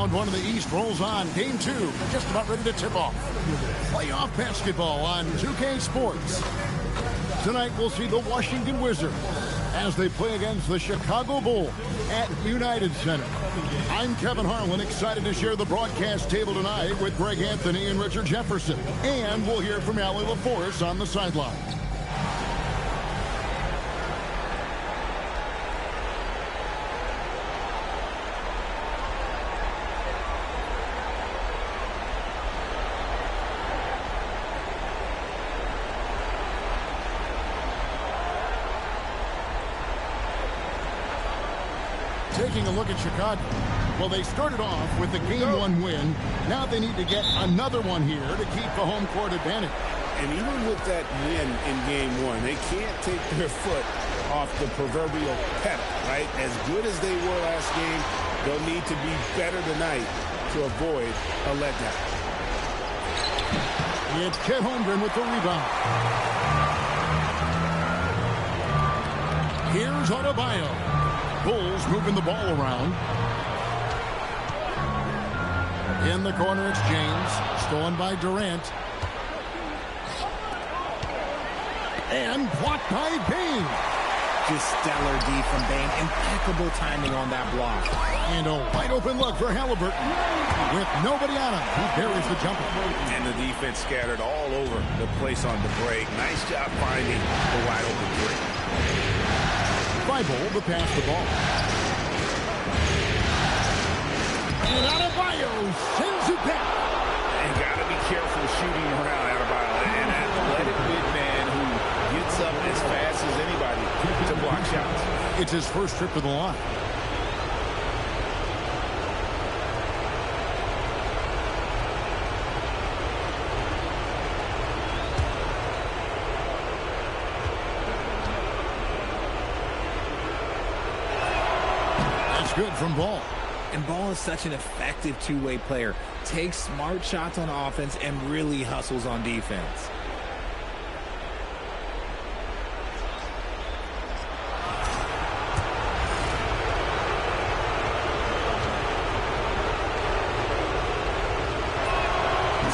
Round one of the East rolls on. Game two, just about ready to tip off. Playoff basketball on 2K Sports. Tonight we'll see the Washington Wizards as they play against the Chicago Bulls at United Center. I'm Kevin Harlan, excited to share the broadcast table tonight with Greg Anthony and Richard Jefferson. And we'll hear from Allie LaForce on the sideline. Taking a look at Chicago. Well, they started off with the Game 1 win. Now they need to get another one here to keep the home court advantage. And even with that win in Game 1, they can't take their foot off the proverbial pedal, right? As good as they were last game, they'll need to be better tonight to avoid a letdown. It's Chet Holmgren with the rebound. Here's Adebayo. Bulls moving the ball around. In the corner, it's James. Stolen by Durant. And blocked by Bain. Just stellar D from Bain. Impeccable timing on that block. And a wide open look for Halliburton. With nobody on him, he buries the jumper. And the defense scattered all over the place on the break. Nice job finding the wide open three. Bible to pass the ball. And Adebayo sends it back. And got to be careful shooting around Adebayo. An athletic big man who gets up as fast as anybody to block shots. It's his first trip to the line. Good from Ball. And Ball is such an effective two-way player. Takes smart shots on offense and really hustles on defense.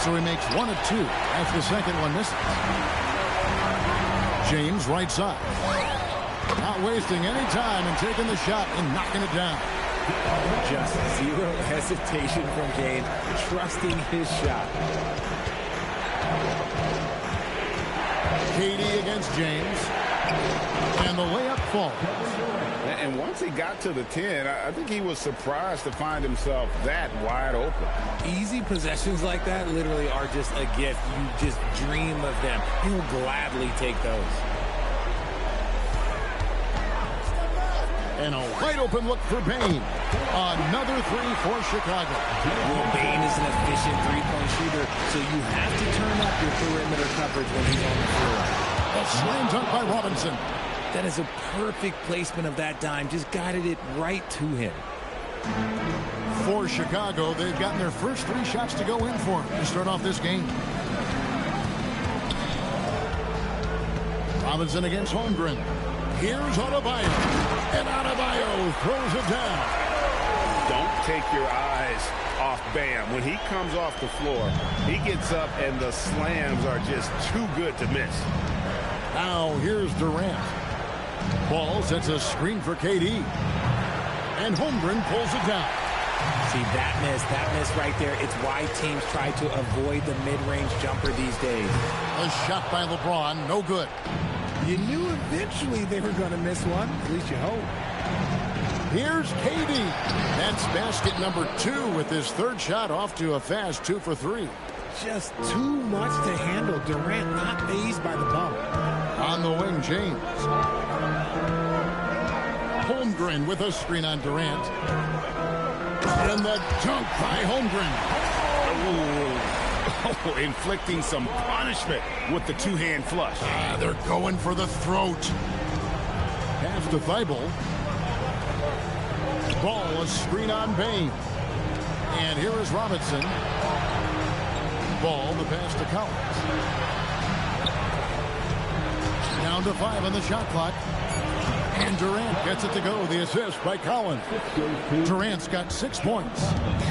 So he makes 1 of 2 after the second one misses. James right side. Not wasting any time and taking the shot and knocking it down. Just zero hesitation from Kane, trusting his shot. KD against James. And the layup falls. And once he got to the 10, I think he was surprised to find himself that wide open. Easy possessions like that literally are just a gift. You just dream of them. He'll gladly take those. And a wide open look for Bain. Another three for Chicago. Well, Bain is an efficient three-point shooter, so you have to turn up your perimeter coverage when he's on the floor. A slam dunk by Robinson. That is a perfect placement of that dime. Just guided it right to him. For Chicago, they've gotten their first 3 shots to go in for him to start off this game. Robinson against Holmgren. Here's Adebayo. And Adebayo throws it down. Don't take your eyes off Bam. When he comes off the floor, he gets up and the slams are just too good to miss. Now here's Durant. Ball sets a screen for KD. And Holmgren pulls it down. See, that miss right there. It's why teams try to avoid the mid-range jumper these days. A shot by LeBron, no good. You knew eventually they were going to miss one. At least you hope. Here's KD. That's basket number 2 with his third shot off to a fast 2 for 3. Just too much to handle. Durant not fazed by the bump. On the wing, James. Holmgren with a screen on Durant. And the dunk by Holmgren. Oh, inflicting some punishment with the two-hand flush. They're going for the throat. Pass to Thibault. Ball, a screen on Bain. And here is Robinson. Ball, the pass to Collins. Down to 5 on the shot clock. And Durant gets it to go. The assist by Collins. Durant's got 6 points.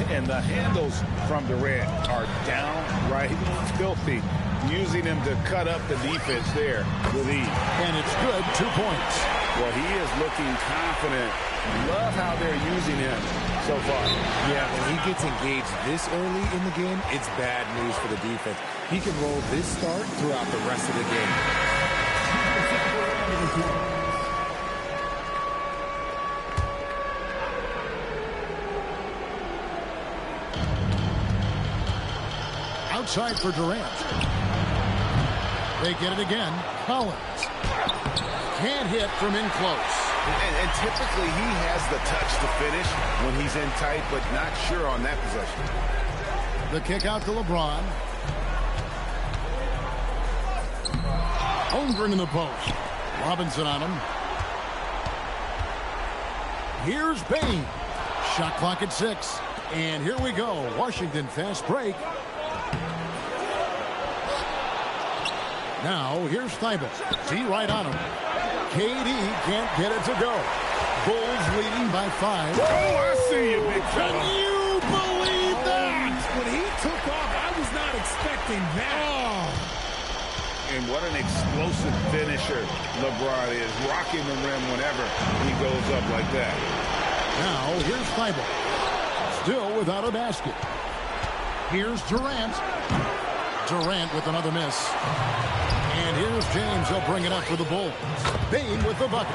And the handles from Durant are downright filthy, using him to cut up the defense there with ease. And it's good, 2 points. Well, he is looking confident. Love how they're using him so far. Yeah, when he gets engaged this early in the game, it's bad news for the defense. He can roll this start throughout the rest of the game. Outside for Durant. They get it again. Collins. Can't hit from in close. And typically he has the touch to finish when he's in tight, but not sure on that possession. The kick out to LeBron. Holmgren in the post. Robinson on him. Here's Bain. Shot clock at 6. And here we go. Washington fast break. Now here's Thibault. D right on him. KD can't get it to go. Bulls leading by 5. Oh, I see you, big fella. Can you believe that? When he took off, I was not expecting that. And what an explosive finisher LeBron is, rocking the rim whenever he goes up like that. Now here's Thibault. Still without a basket. Here's Durant. Durant with another miss. And here's James. He'll bring it up for the Bulls. Bain with the bucket.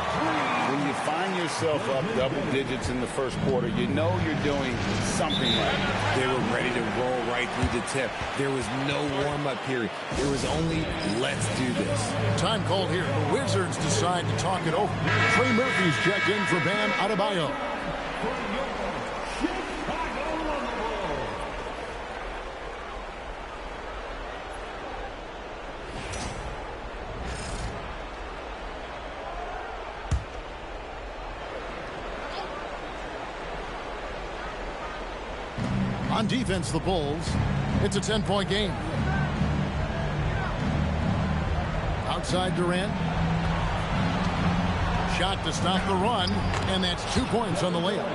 When you find yourself up double digits in the first quarter, you know you're doing something right. They were ready to roll right through the tip. There was no warm-up period. There was only, let's do this. Time called here. The Wizards decide to talk it over. Trey Murphy's checked in for Bam Adebayo. On defense, the Bulls. It's a 10-point game. Outside Durant. Shot to stop the run, and that's 2 points on the layup.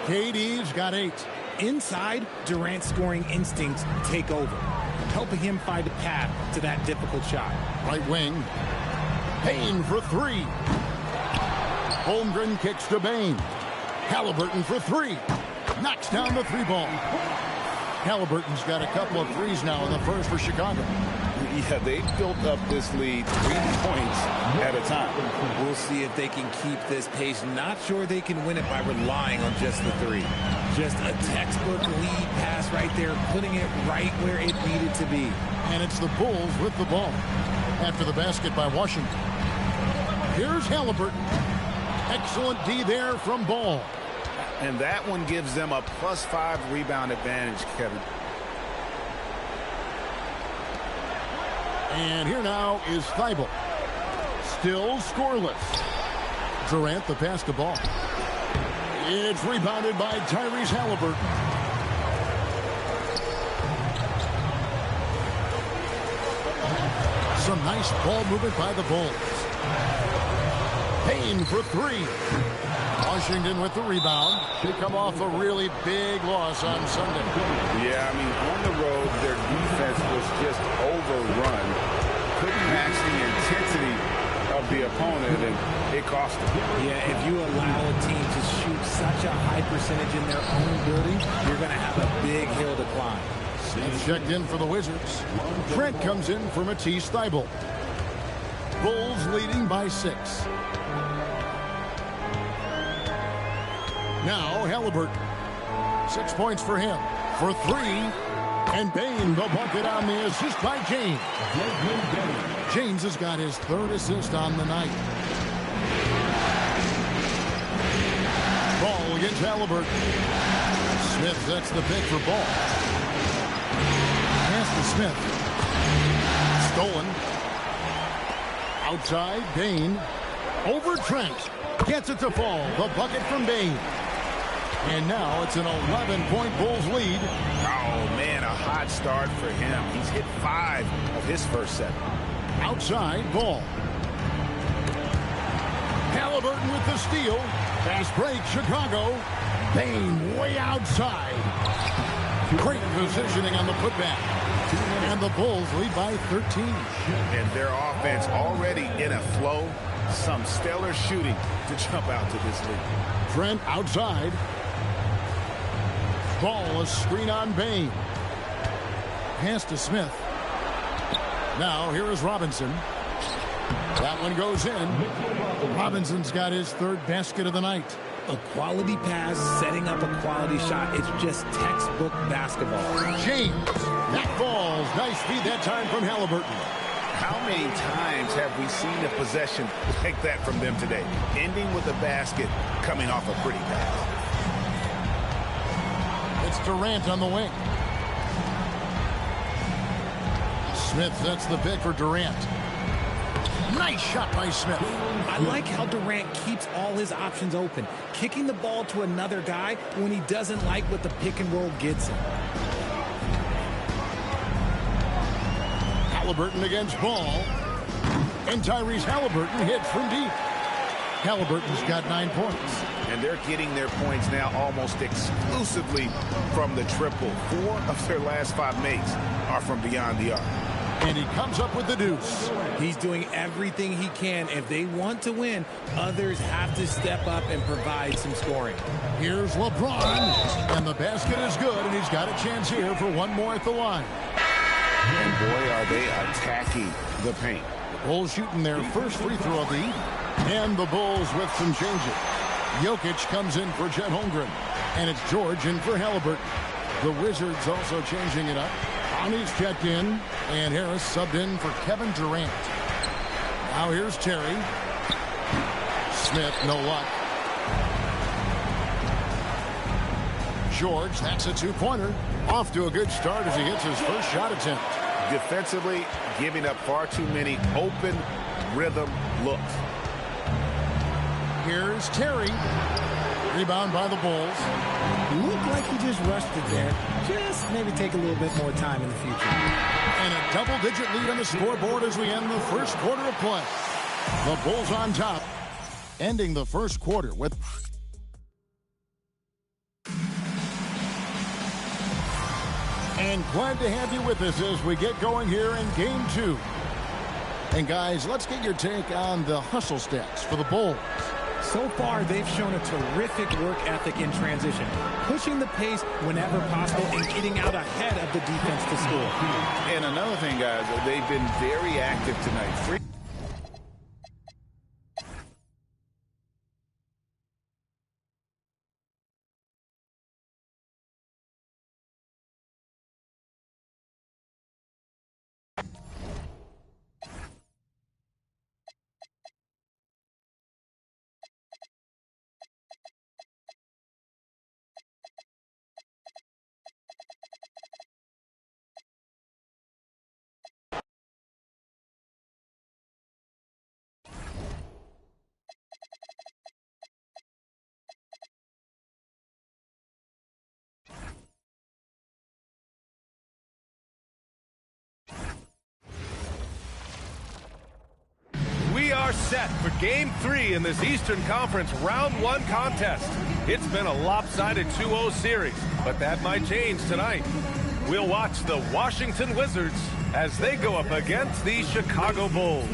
KD's got 8. Inside, Durant's scoring instincts take over, helping him find a path to that difficult shot. Right wing. Bain for 3. Holmgren kicks to Bain. Halliburton for 3. Knocks down the 3 ball. Halliburton's got a couple of threes now in the first for Chicago. Yeah, they've built up this lead 3 points at a time. We'll see if they can keep this pace. Not sure they can win it by relying on just the 3. Just a textbook lead pass right there, putting it right where it needed to be. And it's the Bulls with the ball after the basket by Washington. Here's Halliburton. Excellent D there from Ball. And that one gives them a +5 rebound advantage, Kevin. And here now is Thibault. Still scoreless. Durant the pass to Ball. It's rebounded by Tyrese Halliburton. Some nice ball movement by the Bulls. Payne for 3. Washington with the rebound. They come off a really big loss on Sunday. Yeah, I mean, on the road, their defense was just overrun. Couldn't match the intensity of the opponent, and it cost them. Yeah, if you allow a team to shoot such a high percentage in their own building, you're going to have a big hill to climb. He's checked in for the Wizards. Trent comes in for Matisse Thybulle. Bulls leading by 6. Now Halliburton. 6 points for him. For 3. And Bain the bucket on the assist by James. James has got his 3rd assist on the night. Ball against Halliburton. Smith sets the pick for Ball. Pass to Smith. Stolen. Outside, Bain. Over Trent. Gets it to fall. The bucket from Bain. And now it's an 11-point Bulls lead. Oh, man, a hot start for him. He's hit 5 of his first 7. Outside, Ball. Halliburton with the steal. Fast break, Chicago. Bain way outside. Great positioning on the putback. And the Bulls lead by 13. And their offense already in a flow. Some stellar shooting to jump out to this lead. Trent outside. Ball, a screen on Bain. Pass to Smith. Now here is Robinson. That one goes in. Robinson's got his third basket of the night. A quality pass, setting up a quality shot. It's just textbook basketball. James. That falls. Nice feed that time from Halliburton. How many times have we seen a possession like that from them today? Ending with a basket, coming off a pretty pass. It's Durant on the wing. Smith sets the pick for Durant. Nice shot by Smith. I like how Durant keeps all his options open, kicking the ball to another guy when he doesn't like what the pick and roll gets him. Halliburton against Ball. And Tyrese Halliburton hits from deep. Halliburton's got 9 points. And they're getting their points now almost exclusively from the triple. 4 of their last 5 makes are from beyond the arc. And he comes up with the deuce. He's doing everything he can. If they want to win, others have to step up and provide some scoring. Here's LeBron. And the basket is good, and he's got a chance here for one more at the line. And boy, are they attacking the paint. The Bulls shooting their first free throw of the evening. And the Bulls with some changes. Jokic comes in for Chet Holmgren. And it's George in for Halliburton. The Wizards also changing it up. Conley's checked in. And Harris subbed in for Kevin Durant. Now here's Terry. Smith, no luck. George, that's a two-pointer. Off to a good start as he hits his first shot attempt. Defensively, giving up far too many open rhythm looks. Here's Terry. Rebound by the Bulls. Looked like he just rushed it there. Just maybe take a little bit more time in the future. And a double-digit lead on the scoreboard as we end the first quarter of play. The Bulls on top, ending the first quarter with... And glad to have you with us as we get going here in Game 2. And guys, let's get your take on the hustle stats for the Bulls. So far, they've shown a terrific work ethic in transition, pushing the pace whenever possible and getting out ahead of the defense to score. And another thing, guys, they've been very active tonight. We are set for Game 3 in this Eastern Conference Round 1 contest. It's been a lopsided 2-0 series, but that might change tonight. We'll watch the Washington Wizards as they go up against the Chicago Bulls.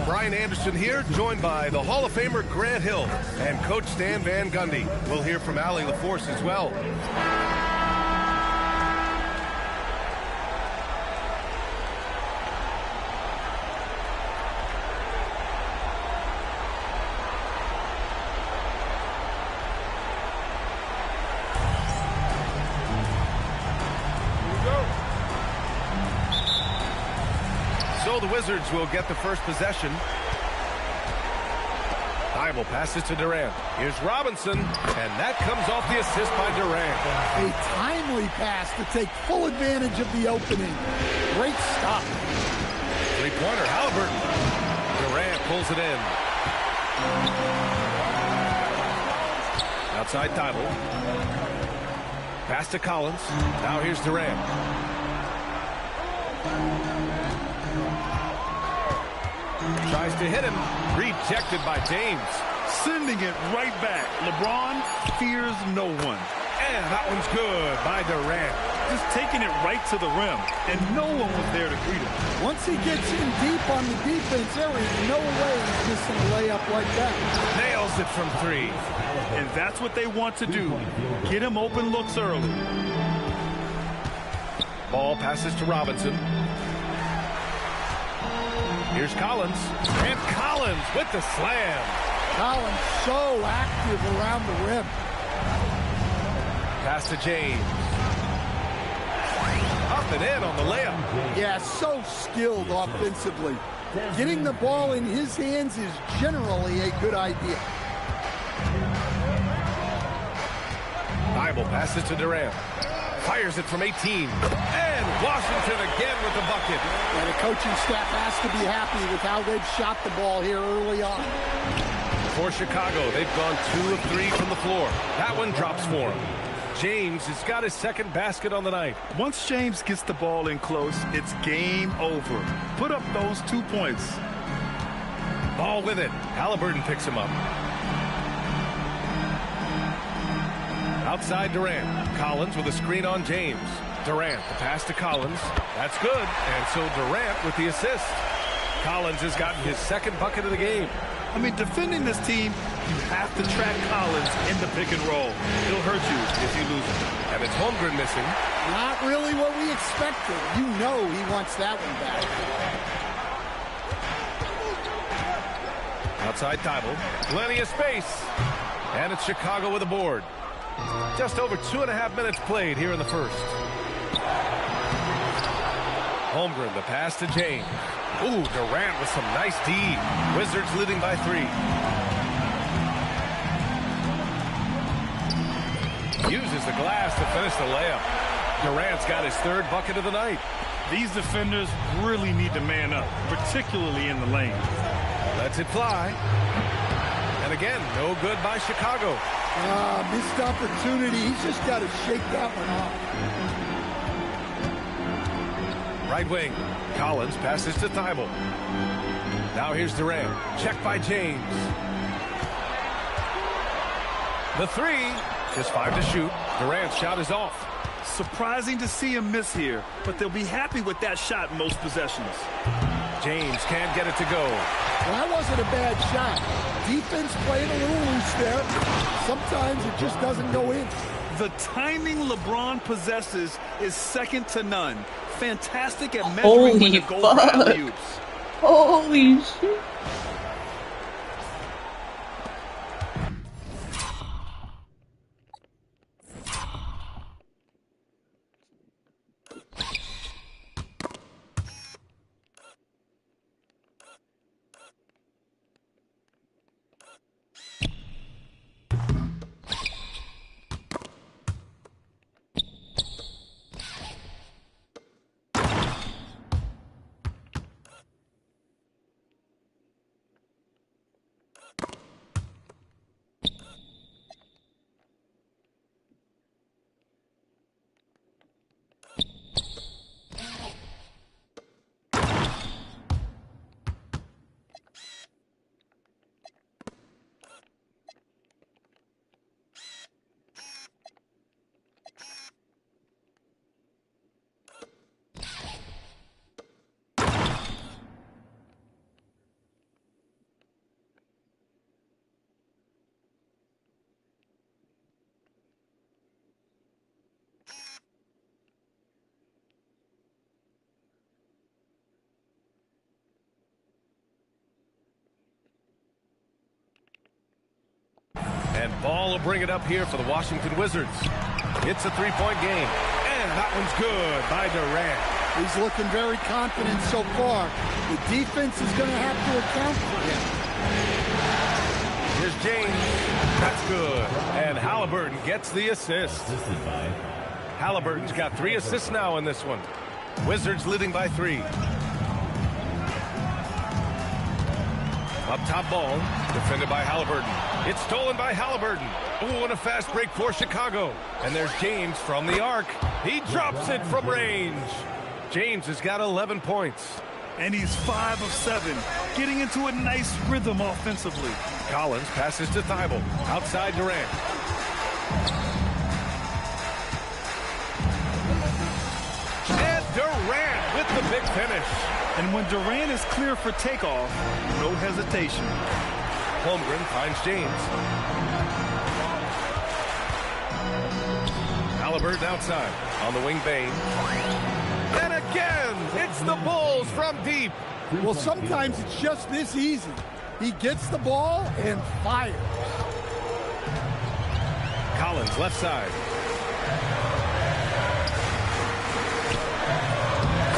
Brian Anderson here, joined by the Hall of Famer Grant Hill and Coach Stan Van Gundy. We'll hear from Allie LaForce as well. So the Wizards will get the first possession. Thibault passes to Durant. Here's Robinson, and that comes off the assist by Durant. A timely pass to take full advantage of the opening. Great stop. Three-pointer, Halliburton. Durant pulls it in. Outside Thibault. Pass to Collins. Now here's Durant. Tries to hit him. Rejected by James. sending it right back. LeBron fears no one. And that one's good by Durant. Just taking it right to the rim, and no one was there to greet him. Once he gets in deep on the defense, there is no way he's missing a layup like that. Nails it from 3. And that's what they want to do. Get him open looks early. Ball passes to Robinson. Here's Collins. And Collins with the slam. Collins so active around the rim. Pass to James. Up and in on the layup. Yeah, so skilled offensively. Getting the ball in his hands is generally a good idea. Bible passes to Durant. Fires it from 18. And Washington again with the bucket. And the coaching staff has to be happy with how they've shot the ball here early on. For Chicago, they've gone 2 of 3 from the floor. That one drops for him. James has got his second basket on the night. Once James gets the ball in close, it's game over. Put up those 2 points. Ball with it. Halliburton picks him up. Outside Durant. Collins with a screen on James. Durant, the pass to Collins. That's good. And so Durant with the assist. Collins has gotten his second bucket of the game. I mean, defending this team, you have to track Collins in the pick and roll. He'll hurt you if you lose him. And it's Holmgren missing. Not really what we expected. You know he wants that one back. Outside Thibault. Plenty of space. And it's Chicago with a board. Just over 2.5 minutes played here in the first. Holmgren, the pass to James. Ooh, Durant with some nice D. Wizards leading by 3. Uses the glass to finish the layup. Durant's got his 3rd bucket of the night. These defenders really need to man up, particularly in the lane. Lets it fly. And again, no good by Chicago. Missed opportunity. He's just got to shake that one off. Right wing. Collins passes to Thibault. Now here's Durant. Check by James. The 3. Just 5 to shoot. Durant's shot is off. Surprising to see him miss here, but they'll be happy with that shot in most possessions. James can't get it to go. Well, that wasn't a bad shot. Defense playing a little loose there. Sometimes it just doesn't go in. The timing LeBron possesses is second to none. Fantastic at measuring when to go for alley-oops. Holy shit. And Ball will bring it up here for the Washington Wizards. It's a 3-point game. And that one's good by Durant. He's looking very confident so far. The defense is going to have to account for him. Here's James. That's good. And Halliburton gets the assist. Halliburton's got 3 assists now in this one. Wizards leading by 3. Up top Ball, defended by Halliburton. It's stolen by Halliburton. Ooh, and a fast break for Chicago. And there's James from the arc. He drops it from range. James has got 11 points. And he's 5 of 7, getting into a nice rhythm offensively. Collins passes to Thibault. Outside Durant. And Durant with the big finish. And when Durant is clear for takeoff, no hesitation. Holmgren finds James. Halliburton outside. On the wing, Bain. And again, it's the Bulls from deep. Well, sometimes it's just this easy. He gets the ball and fires. Collins left side.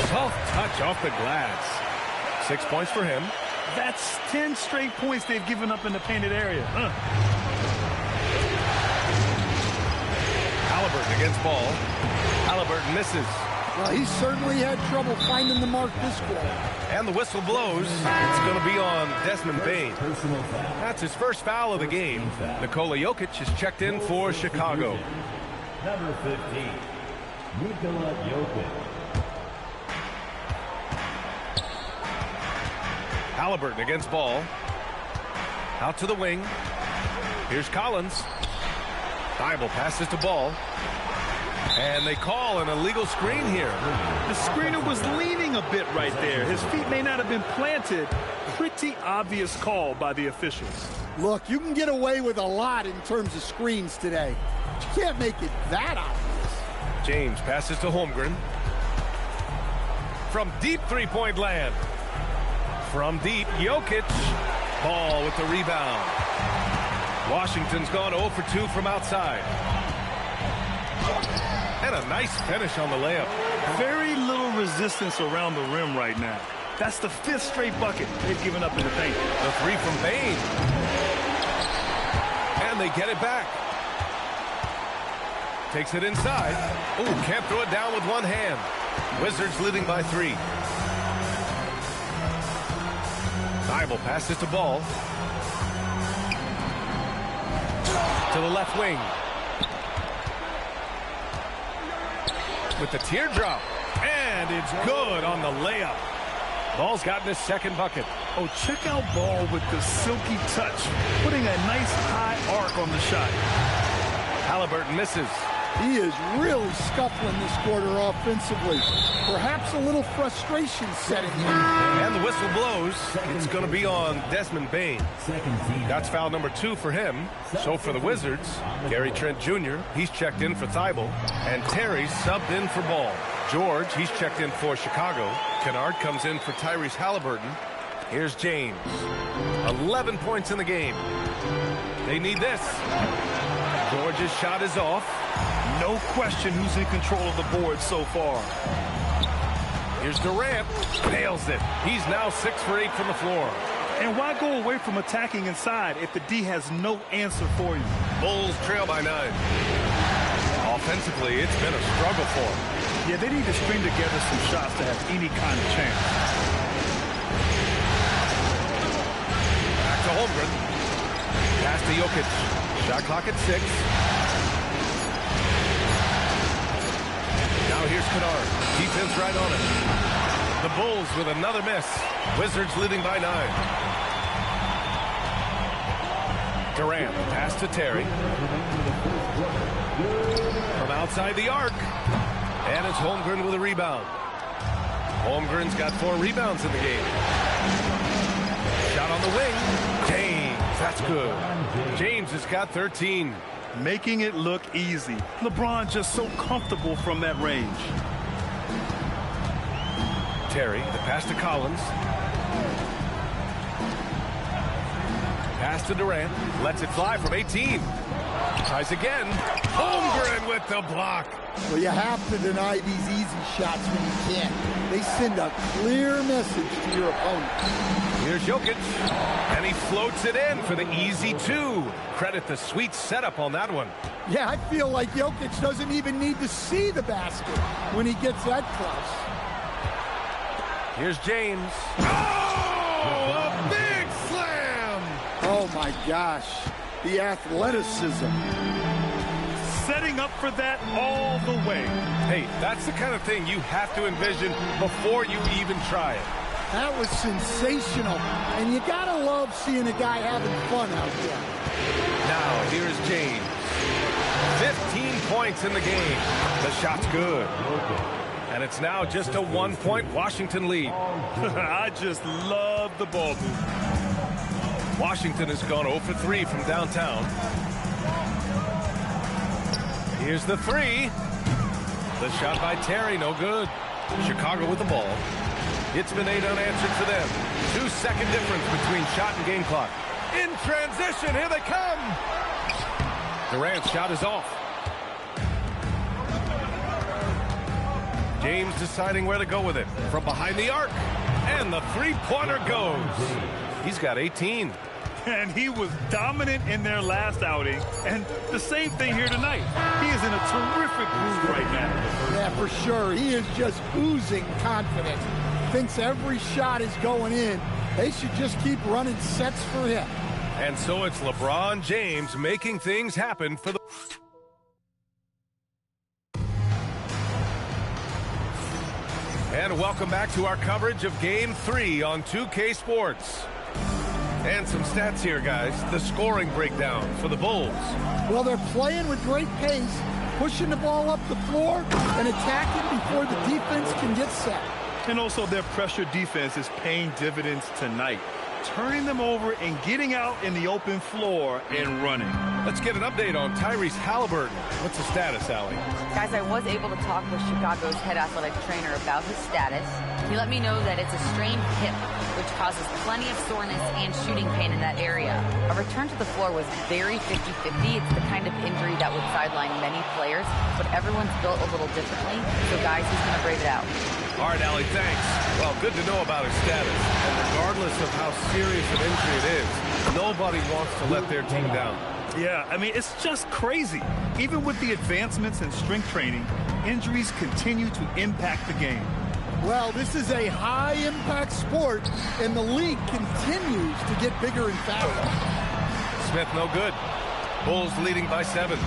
Soft touch off the glass. 6 points for him. That's 10 straight points they've given up in the painted area. Halliburton against ball. Halliburton misses. Well, he certainly had trouble finding the mark this quarter. And the whistle blows. It's going to be on Desmond Bain. That's his first foul of the game. Nikola Jokic is checked in for Chicago. Number 15, Nikola Jokic. Halliburton against ball. Out to the wing. Here's Collins. Thibault passes to ball. And they call an illegal screen here. The screener was leaning a bit right there. His feet may not have been planted. Pretty obvious call by the officials. Look, you can get away with a lot in terms of screens today. But you can't make it that obvious. James passes to Holmgren. From deep three-point land. From deep, Jokic. Ball with the rebound. Washington's gone 0 for 2 from outside. And a nice finish on the layup. Very little resistance around the rim right now. That's the 5th straight bucket they've given up in the paint. The three from Bain. And they get it back. Takes it inside. Ooh, can't throw it down with one hand. Wizards leading by 3. Thibault passes to ball. To the left wing. With the teardrop. And it's good on the layup. Ball's gotten his second bucket. Oh, check out Ball with the silky touch. Putting a nice high arc on the shot. Halliburton misses. He is really scuffling this quarter offensively. Perhaps a little frustration setting in. And the whistle blows. It's going to be on Desmond Bain. That's foul number 2 for him. So for the Wizards, Gary Trent Jr., he's checked in for Thibault. And Terry subbed in for Ball. George, he's checked in for Chicago. Kennard comes in for Tyrese Halliburton. Here's James. 11 points in the game. They need this. George's shot is off. No question who's in control of the board so far. Here's Durant. Nails it. He's now 6 for 8 from the floor. And why go away from attacking inside if the D has no answer for you? Bulls trail by 9. Offensively, it's been a struggle for them. Yeah, they need to string together some shots to have any kind of chance. Back to Holmgren. Pass to Jokic. Shot clock at 6. Now here's Kennard. Defense right on it. The Bulls with another miss. Wizards leading by 9. Durant, pass to Terry. From outside the arc. And it's Holmgren with a rebound. Holmgren's got 4 rebounds in the game. Shot on the wing. James, that's good. James has got 13. Making it look easy. LeBron just so comfortable from that range. Terry, the pass to Collins. Pass to Durant. Lets it fly from 18. Tries again. Holmgren with the block. Well, you have to deny these easy shots when you can. They send a clear message to your opponent. Here's Jokic. And he floats it in for the easy 2. Credit the sweet setup on that one. Yeah, I feel like Jokic doesn't even need to see the basket when he gets that close. Here's James. Oh, a big slam! Oh, my gosh. The athleticism. Setting up for that all the way. Hey, that's the kind of thing you have to envision before you even try it. That was sensational. And you got to love seeing a guy having fun out there. Now, here's James. 15 points in the game. The shot's good. And it's now just a 1-point Washington lead. I just love the ball move. Washington has gone 0 for 3 from downtown. Here's the three. The shot by Terry, no good. Chicago with the ball. It's been 8 unanswered for them. 2-second difference between shot and game clock. In transition, here they come. Durant's shot is off. James deciding where to go with it. From behind the arc. And the three-pointer goes. He's got 18. And he was dominant in their last outing. And the same thing here tonight. He is in a terrific groove right now. Yeah, for sure. He is just oozing confidence. Thinks every shot is going in. They should just keep running sets for him. And so it's LeBron James making things happen for the... And welcome back to our coverage of Game 3 on 2K Sports. And some stats here, guys. The scoring breakdown for the Bulls. Well, they're playing with great pace, pushing the ball up the floor and attacking before the defense can get set. And also their pressure defense is paying dividends tonight, turning them over and getting out in the open floor and running. Let's get an update on Tyrese Halliburton. What's the status, Allie? Guys, I was able to talk with Chicago's head athletic trainer about his status. He let me know that it's a strained hip, which causes plenty of soreness and shooting pain in that area. A return to the floor was very 50-50. It's the kind of injury that would sideline many players, but everyone's built a little differently. So, guys, he's going to brave it out. All right, Allie, thanks. Well, good to know about his status. And regardless of how serious an injury it is, nobody wants to let their team down. Yeah, I mean, it's just crazy. Even with the advancements in strength training, injuries continue to impact the game. Well, this is a high-impact sport, and the league continues to get bigger and faster. Smith, no good. Bulls leading by 7.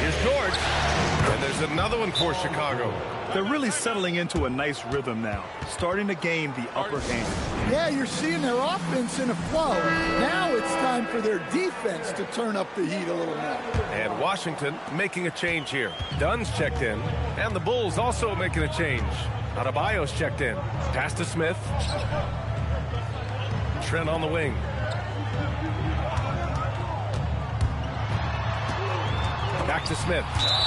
Here's George. And there's another one for Chicago. They're really settling into a nice rhythm now, starting to gain the upper hand. Yeah, you're seeing their offense in a flow. Now it's time for their defense to turn up the heat a little more. And Washington making a change here. Dunn's checked in, and the Bulls also making a change. Adebayo's checked in. Pass to Smith. Trent on the wing. Back to Smith.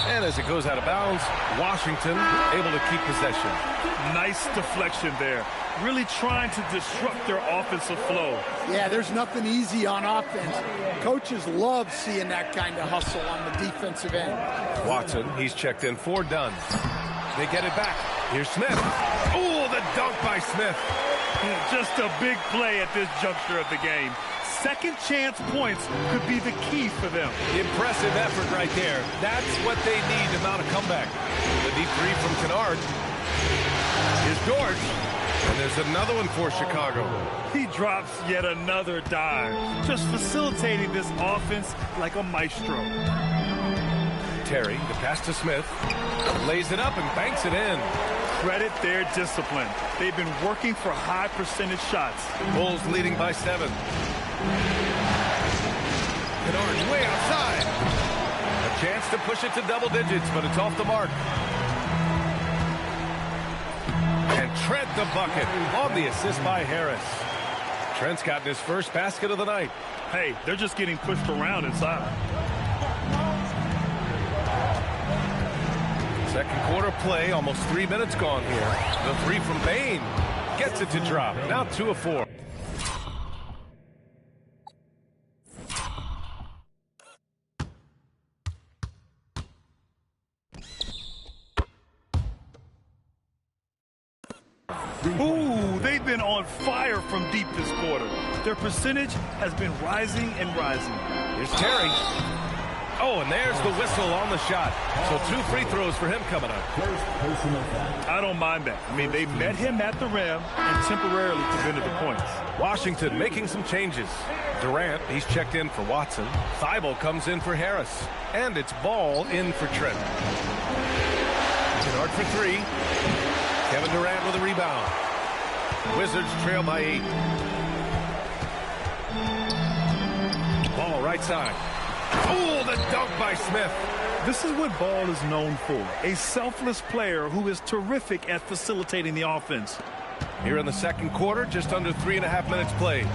And as it goes out of bounds, Washington able to keep possession. Nice deflection there. Really trying to disrupt their offensive flow. Yeah, there's nothing easy on offense. Coaches love seeing that kind of hustle on the defensive end. Watson, he's checked in for Dunn. They get it back. Here's Smith. Oh, the dunk by Smith. Just a big play at this juncture of the game. Second chance points could be the key for them. Impressive effort right there. That's what they need to mount a comeback. The deep three from Kennard. Here's George. And there's another one for Chicago. He drops yet another dive, just facilitating this offense like a maestro. Terry, the pass to Smith. Lays it up and banks it in. Credit their discipline. They've been working for high percentage shots. Bulls leading by 7. Kennard way outside. A chance to push it to double digits, but it's off the mark. And Trent the bucket on the assist by Harris. Trent's gotten his first basket of the night. Hey, they're just getting pushed around inside. Second quarter play, almost 3 minutes gone here. The three from Bain gets it to drop. Now 2 of 4. Ooh, they've been on fire from deep this quarter. Their percentage has been rising and rising. Here's Terry. Oh, and there's the whistle on the shot. So 2 free throws for him coming up. I don't mind that. I mean, they met him at the rim and temporarily prevented the points. Washington making some changes. Durant, he's checked in for Watson. Thibault comes in for Harris. And it's Ball in for Trent. Kennard for 3. Kevin Durant with a rebound. Wizards trail by 8. Ball right side. Oh, the dunk by Smith. This is what Ball is known for. A selfless player who is terrific at facilitating the offense. Here in the second quarter, just under 3.5 minutes played.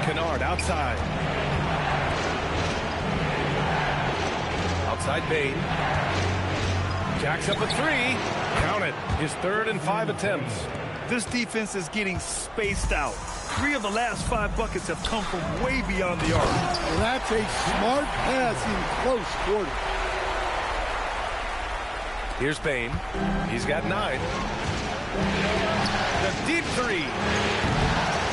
Kennard outside. Outside Bain. Jacks up a 3. Count it. His 3rd and 5 attempts. This defense is getting spaced out. 3 of the last 5 buckets have come from way beyond the arc. Well, that's a smart pass in close quarter. Here's Bain. He's got 9. The deep 3.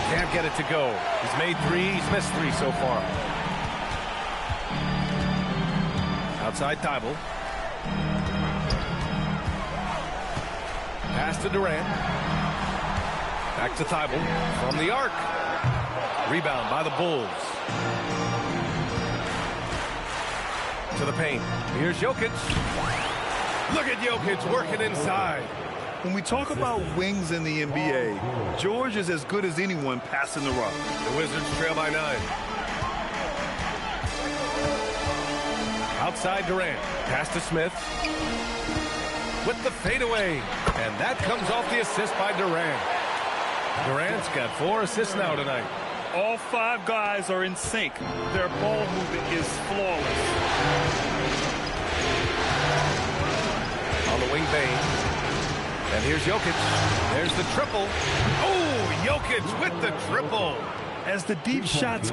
Can't get it to go. He's made 3. He's missed 3 so far. Outside Thibault. Pass to Durant. Back to Thibault from the arc. Rebound by the Bulls. To the paint. Here's Jokic. Look at Jokic working inside. When we talk about wings in the NBA, George is as good as anyone passing the rock. The Wizards trail by 9. Outside Durant. Pass to Smith. With the fadeaway. And that comes off the assist by Durant. Durant's got 4 assists now tonight. All 5 guys are in sync. Their ball movement is flawless. On the wing, Bain. And here's Jokic. There's the triple. Oh, Jokic with the triple. As the deep shots...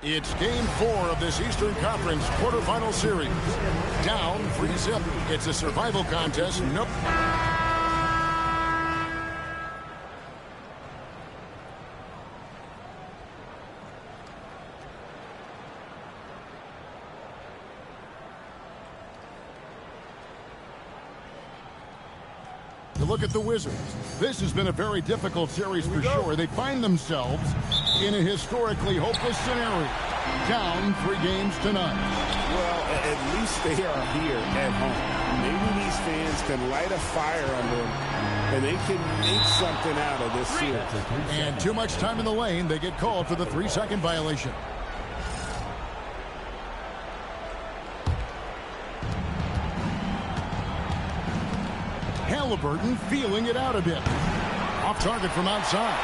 It's game 4 of this Eastern Conference quarterfinal series. Down 3-zip. It's a survival contest. Nope. To look at the Wizards. This has been a very difficult series for sure. They find themselves in a historically hopeless scenario. Down 3 games to none. Well, at least they are here at home. Maybe these fans can light a fire under them, and they can make something out of this series. And too much time in the lane. They get called for the 3-second violation. Halliburton feeling it out a bit. Off target from outside.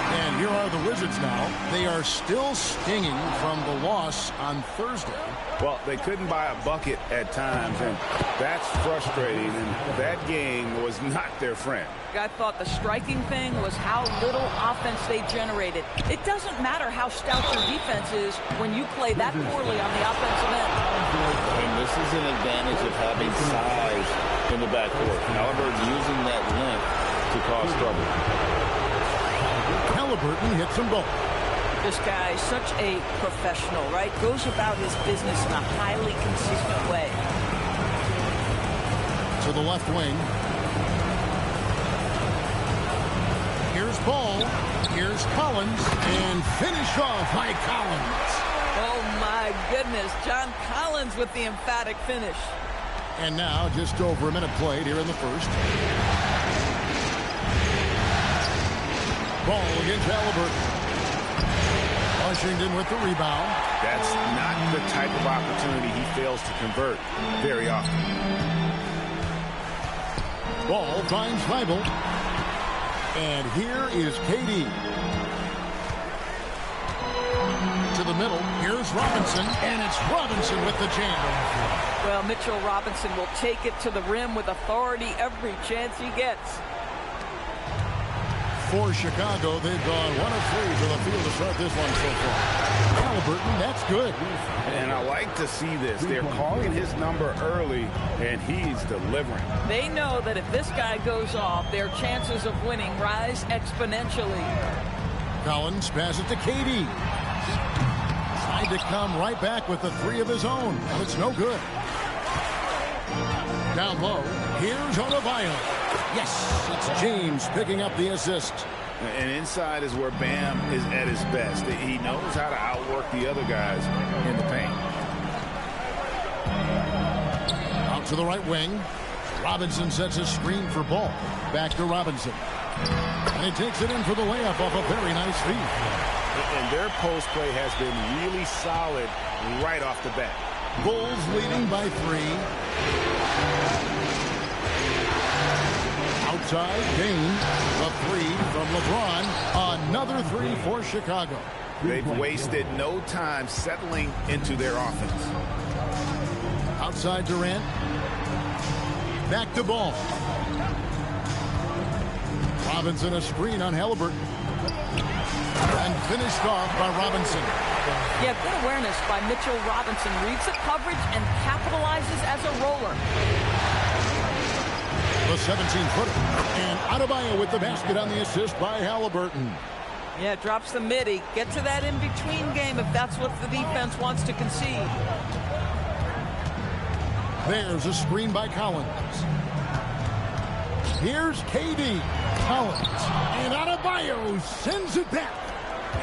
And here are the Wizards now. They are still stinging from the loss on Thursday. Well, they couldn't buy a bucket at times, and that's frustrating, and that game was not their friend. I thought the striking thing was how little offense they generated. It doesn't matter how stout your defense is when you play that poorly on the offensive end. And this is an advantage of having size in the backcourt. Halliburton using that length to cause trouble. Halliburton hits them both. This guy is such a professional, right? Goes about his business in a highly consistent way. To the left wing. Here's Ball. Here's Collins. And finish off by Collins. Oh, my goodness. John Collins with the emphatic finish. And now just over a minute played here in the first. Ball against Halliburton. Washington with the rebound. That's not the type of opportunity he fails to convert very often. Ball finds Thibault. And here is KD. To the middle. Here's Robinson. And it's Robinson with the jam. Well, Mitchell Robinson will take it to the rim with authority every chance he gets. For Chicago, they've gone 1 of 3 to the field to start this one so far. Halliburton, that's good. And I like to see this. They're calling his number early, and he's delivering. They know that if this guy goes off, their chances of winning rise exponentially. Collins passes to KD. Tried to come right back with the 3 of his own, but it's no good. Down low, here's Adebayo. Yes, it's James picking up the assist. And inside is where Bam is at his best. He knows how to outwork the other guys in the paint. Out to the right wing. Robinson sets a screen for Ball. Back to Robinson. And he takes it in for the layup off a very nice feed. And their post play has been really solid right off the bat. Bulls leading by 3. Outside, Kane, the 3 from LeBron. Another 3 for Chicago. They've wasted no time settling into their offense. Outside Durant. Back to Ball. Robinson a screen on Halliburton. And finished off by Robinson. Yeah, good awareness by Mitchell Robinson. Reads the coverage and capitalizes as a roller. The 17-footer. And Adebayo with the basket on the assist by Halliburton. Yeah, drops the midi. Get to that in-between game if that's what the defense wants to concede. There's a screen by Collins. Here's KD. Collins. And Adebayo sends it back.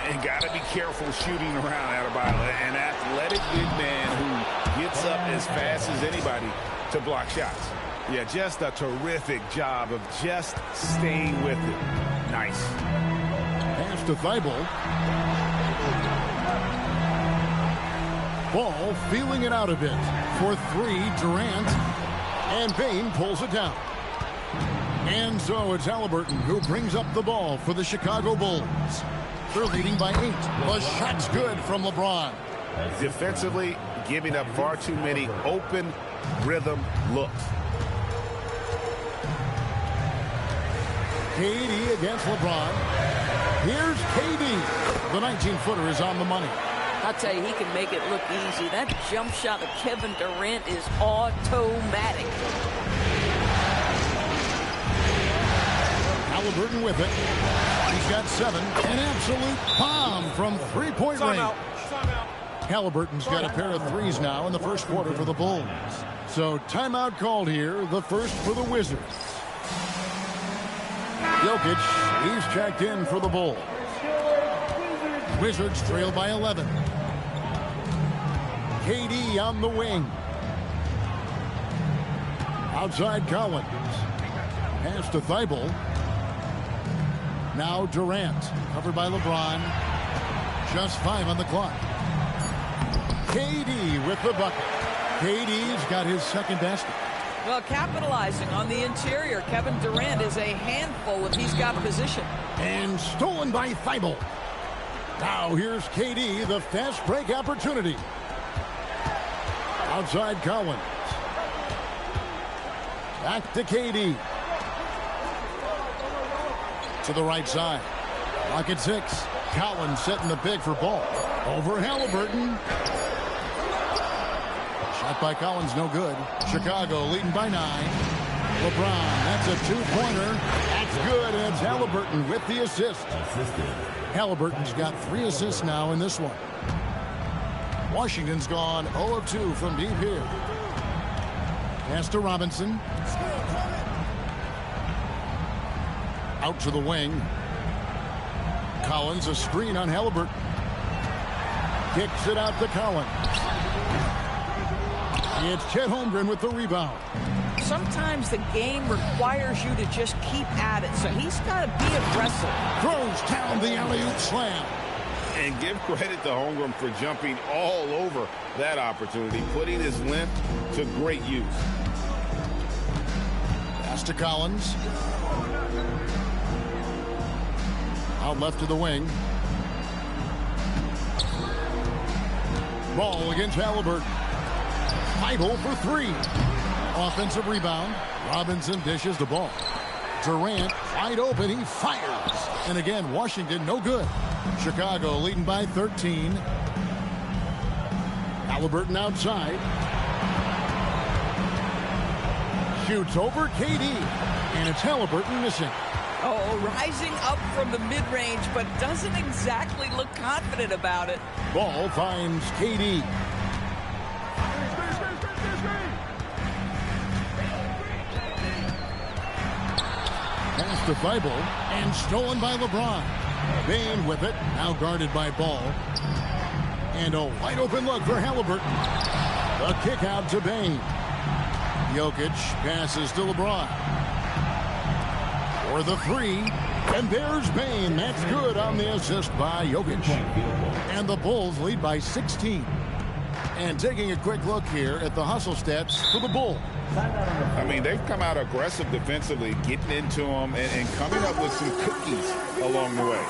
And got to be careful shooting around Adebayo. An athletic big man who gets up as fast as anybody to block shots. Yeah, just a terrific job of just staying with it. Nice. Pass to Thibault. Ball feeling it out a bit. For 3, Durant. And Bain pulls it down. And so it's Halliburton who brings up the ball for the Chicago Bulls. They're leading by 8. The shot's good from LeBron. Defensively, giving up far too many open rhythm looks. KD against LeBron. Here's KD. The 19-footer is on the money. I'll tell you, he can make it look easy. That jump shot of Kevin Durant is automatic. Halliburton with it. He's got 7. An absolute bomb from 3-point range. Halliburton's got a pair of 3s now in the first quarter for the Bulls. So timeout called here, the first for the Wizards. Jokic, he's checked in for the Bulls. Wizards trail by 11. KD on the wing. Outside Collins. Pass to Thibault. Now Durant, covered by LeBron. Just 5 on the clock. KD with the bucket. KD's got his second basket. Well, capitalizing on the interior, Kevin Durant is a handful if he's got position. And stolen by Thibault. Now here's KD, the fast break opportunity. Outside Collins. Back to KD. To the right side. Lock at 6. Collins setting the pick for Ball. Over Halliburton. Shot by Collins, no good. Chicago leading by 9. LeBron, that's a 2-pointer. That's good, and it's Halliburton with the assist. Halliburton's got 3 assists now in this one. Washington's gone 0 of 2 from deep here. Pass to Robinson. Out to the wing. Collins, a screen on Halliburton. Kicks it out to Collins. It's Chet Holmgren with the rebound. Sometimes the game requires you to just keep at it, so he's got to be aggressive. Throws down the alley-oop slam. And give credit to Holmgren for jumping all over that opportunity, putting his length to great use. Pass to Collins. Out left to the wing. Ball against Halliburton. Thibault for 3. Offensive rebound. Robinson dishes the ball. Durant wide open. He fires. And again, Washington no good. Chicago leading by 13. Halliburton outside. Shoots over KD. And it's Halliburton missing. Oh, rising up from the mid-range, but doesn't exactly look confident about it. Ball finds KD. Pass to Thibault and stolen by LeBron. Bane with it, now guarded by Ball. And a wide open look for Halliburton. The kick out to Bane. Jokic passes to LeBron. For the three, and there's Bane. That's good on the assist by Jokic. And the Bulls lead by 16. And taking a quick look here at the hustle stats for the Bulls. I mean, they've come out aggressive defensively, getting into them and coming up with some cookies along the way.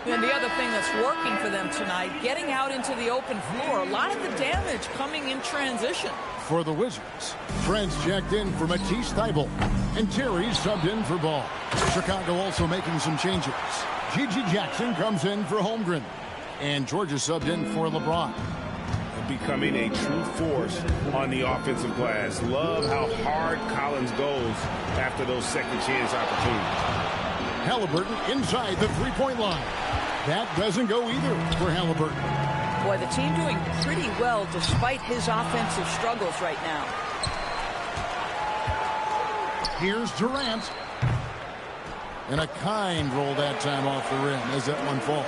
And the other thing that's working for them tonight, getting out into the open floor. A lot of the damage coming in transition. For the Wizards, Trent's checked in for Matisse Thybulle, and Terry subbed in for Ball. Chicago also making some changes. Gigi Jackson comes in for Holmgren, and Georgia subbed in for LeBron. Becoming a true force on the offensive glass. Love how hard Collins goes after those second chance opportunities. Halliburton inside the three-point line. That doesn't go either for Halliburton. Boy, the team doing pretty well despite his offensive struggles right now. Here's Durant. And a kind roll that time off the rim as that one falls.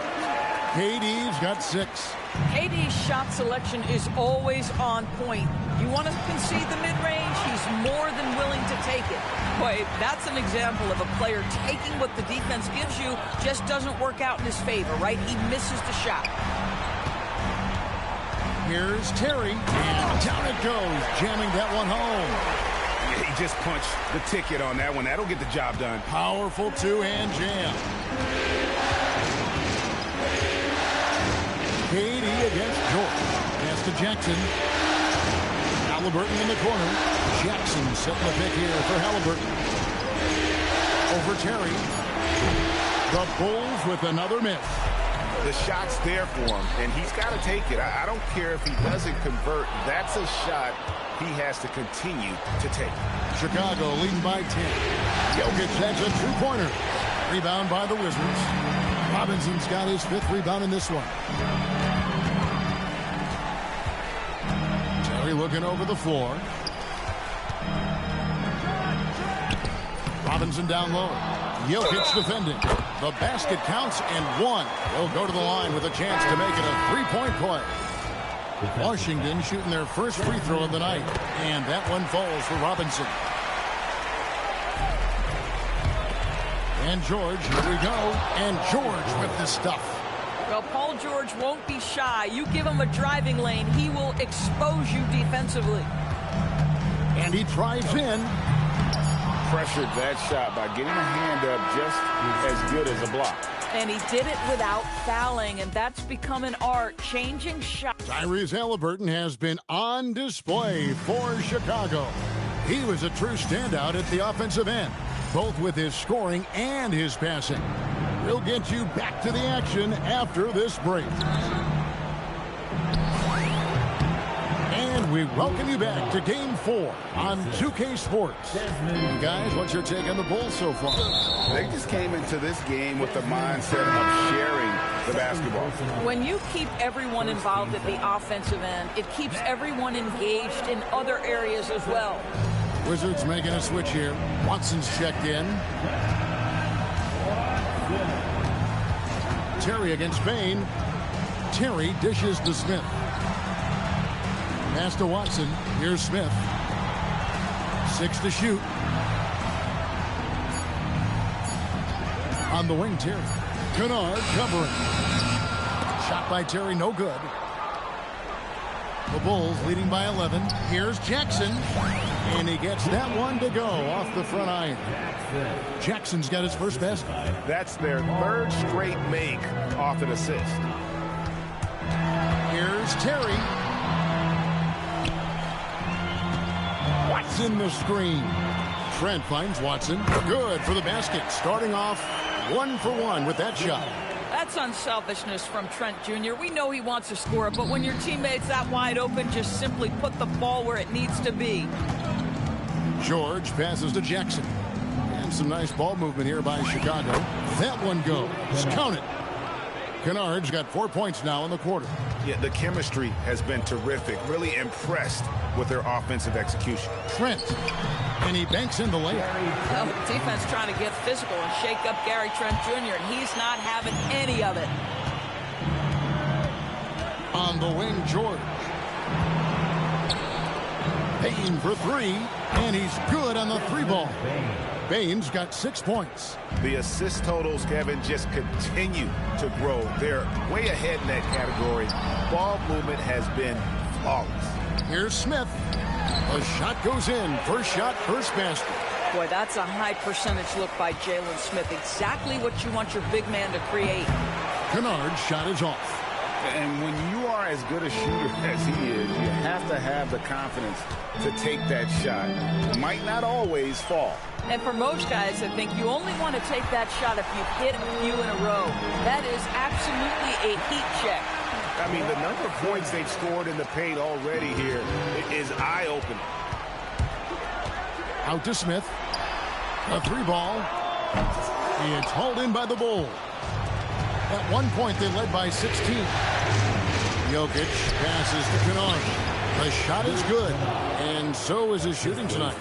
KD's got 6. KD's shot selection is always on point. You want to concede the mid-range, he's more than willing to take it. Boy, that's an example of a player taking what the defense gives you, just doesn't work out in his favor, right? He misses the shot. Here's Terry, and down it goes, jamming that one home. Yeah, he just punched the ticket on that one. That'll get the job done. Powerful two-hand jam. KD against George. Pass to Jackson. Halliburton in the corner. Jackson setting the pick here for Halliburton. Over Terry. The Bulls with another miss. The shot's there for him, and he's got to take it. I don't care if he doesn't convert. That's a shot he has to continue to take. Chicago leading by 10. Jokic has a two-pointer. Rebound by the Wizards. Robinson's got his 5th rebound in this one. Terry looking over the floor. Robinson down low. Jokic defending. The basket counts and 1. They'll go to the line with a chance to make it a 3-point play. Washington shooting their first free throw of the night. And that one falls for Robinson. And George, here we go. And George with the stuff. Well, Paul George won't be shy. You give him a driving lane, he will expose you defensively. And he drives in. Pressured that shot by getting a hand up just as good as a block. And he did it without fouling, and that's become an art, changing shots. Tyrese Halliburton has been on display for Chicago. He was a true standout at the offensive end, both with his scoring and his passing. We'll get you back to the action after this break. And we welcome you back to Game 4 on 2K Sports. Guys, what's your take on the Bulls so far? They just came into this game with the mindset of sharing the basketball. When you keep everyone involved at the offensive end, it keeps everyone engaged in other areas as well. Wizards making a switch here. Watson's checked in. Terry against Bane. Terry dishes to Smith. Pass to Watson. Here's Smith. 6 to shoot. On the wing, Terry. Kennard covering. Shot by Terry, no good. The Bulls leading by 11. Here's Jackson. And he gets that one to go off the front iron. Jackson's got his first basket. That's their 3rd straight make off an assist. Here's Terry. Watson the screen. Trent finds Watson. Good for the basket. Starting off 1 for 1 with that shot. That's unselfishness from Trent Jr. We know he wants to score it, but when your teammate's that wide open, just simply put the ball where it needs to be. George passes to Jackson. And some nice ball movement here by Chicago. That one goes. Count it. Kennard's got 4 points now in the quarter. Yeah, the chemistry has been terrific. Really impressed with their offensive execution. Trent. And he banks in the layup. Well, the defense trying to get physical and shake up Gary Trent Jr., and he's not having any of it. On the wing, George. Payne for 3, and he's good on the 3 ball. Payne's got 6 points. The assist totals, Kevin, just continue to grow. They're way ahead in that category. Ball movement has been flawless. Here's Smith. A shot goes in. First shot, first basket. Boy, that's a high percentage look by Jalen Smith. Exactly what you want your big man to create. Kennard's shot is off. And when you are as good a shooter as he is, you have to have the confidence to take that shot. It might not always fall. And for most guys, I think you only want to take that shot if you've hit a few in a row. That is absolutely a heat check. I mean, the number of points they've scored in the paint already here is eye-opening. Out to Smith. A 3 ball. It's hauled in by the Bulls. At one point, they led by 16. Jokic passes to Kennard. The shot is good, and so is his shooting tonight.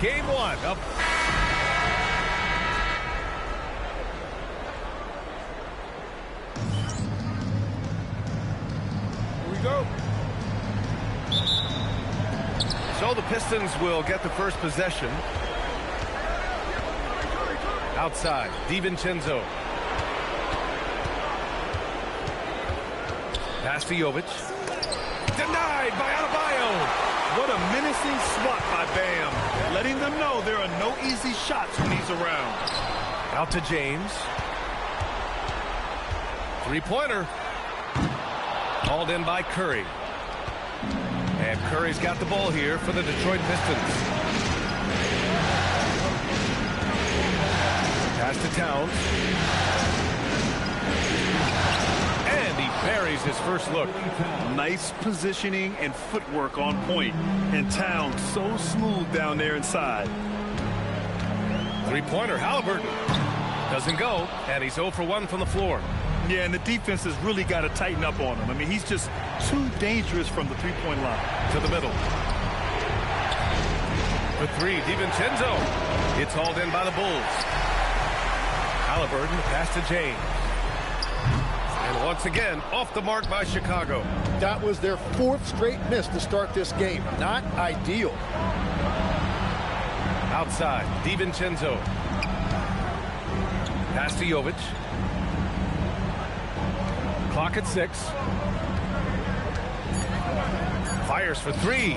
Game 1 up. Here we go. So the Pistons will get the first possession. Outside, DiVincenzo. Pass to Jovic. Denied by Adebayo. What a menacing swat by Bam, letting them know there are no easy shots when he's around. Out to James. 3-pointer. Called in by Curry. And Curry's got the ball here for the Detroit Pistons. Pass to Towns. And he buries his first look. Nice positioning and footwork on point. And Towns so smooth down there inside. 3-pointer, Halliburton. Doesn't go, and he's 0 for 1 from the floor. Yeah, and the defense has really got to tighten up on him. I mean, he's just too dangerous from the three-point line. To the middle. For 3, DiVincenzo. It's hauled in by the Bulls. Halliburton, pass to James. And once again, off the mark by Chicago. That was their 4th straight miss to start this game. Not ideal. Outside, DiVincenzo. Pass to Jovic. Clock at 6. Fires for 3.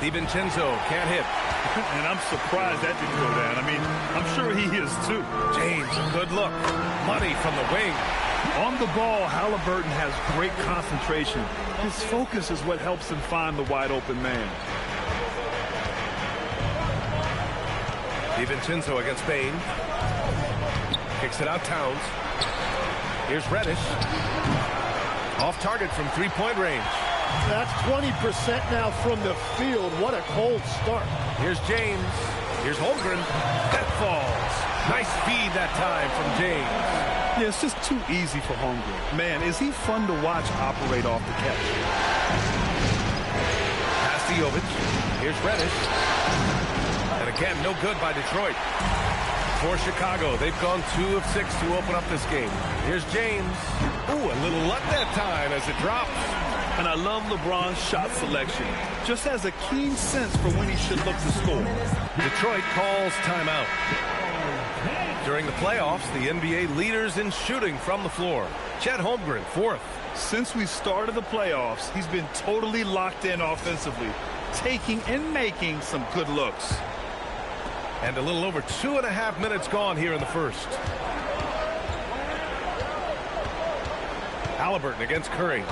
DiVincenzo can't hit. And I'm surprised that didn't go down. I mean, I'm sure he is too. James, good look. Money from the wing. On the ball, Halliburton has great concentration. His focus is what helps him find the wide open man. DiVincenzo against Payne. Kicks it out Towns. Here's Reddish. Off target from three-point range. That's 20% now from the field. What a cold start. Here's James. Here's Holmgren. That falls. Nice feed that time from James. Yeah, it's just too easy for Holmgren. Man, is he fun to watch operate off the catch. Pass to Jovic. Here's Reddish. And again, no good by Detroit. For Chicago, they've gone 2 of 6 to open up this game. Here's James. Ooh, a little luck that time as it drops. And I love LeBron's shot selection. Just has a keen sense for when he should look to score. Detroit calls timeout. During the playoffs, the NBA leaders in shooting from the floor. Chet Holmgren, 4th. Since we started the playoffs, he's been totally locked in offensively, taking and making some good looks. And a little over 2.5 minutes gone here in the first. Halliburton against Curry.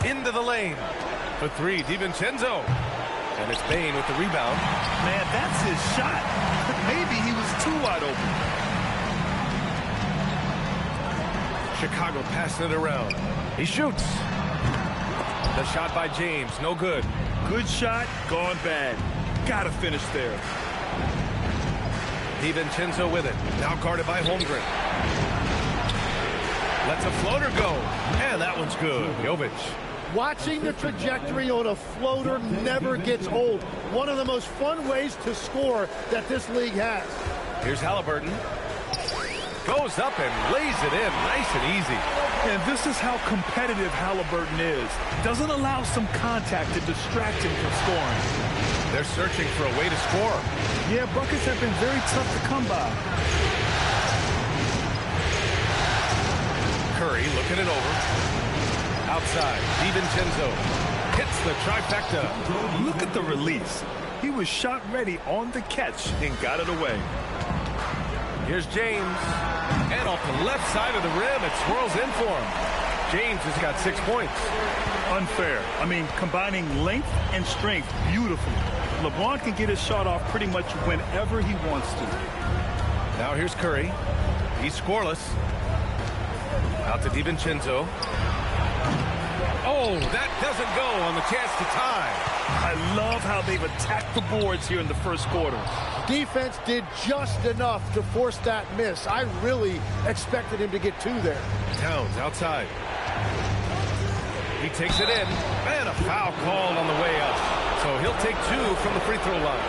Into the lane. For 3, DiVincenzo. And it's Bane with the rebound. Man, that's his shot. Maybe he was too wide open. Chicago passing it around. He shoots. The shot by James, no good. Good shot, gone bad. Gotta finish there. DiVincenzo with it. Now guarded by Holmgren. Lets a floater go. And that one's good. Jovic. Watching the trajectory on a floater never gets old. One of the most fun ways to score that this league has. Here's Halliburton. Goes up and lays it in nice and easy. And this is how competitive Halliburton is. Doesn't allow some contact to distract him from scoring. They're searching for a way to score. Yeah, buckets have been very tough to come by. Curry looking it over. Outside, DiVincenzo hits the trifecta. Look at the release. He was shot ready on the catch and got it away. Here's James. And off the left side of the rim, it swirls in for him. James has got 6 points. Unfair. I mean, combining length and strength beautifully. LeBron can get his shot off pretty much whenever he wants to. Now here's Curry. He's scoreless. Out to DiVincenzo. Oh, that doesn't go on the chance to tie. I love how they've attacked the boards here in the first quarter. Defense did just enough to force that miss. I really expected him to get 2 there. Towns outside. He takes it in. And a foul called on the way up. So he'll take 2 from the free throw line.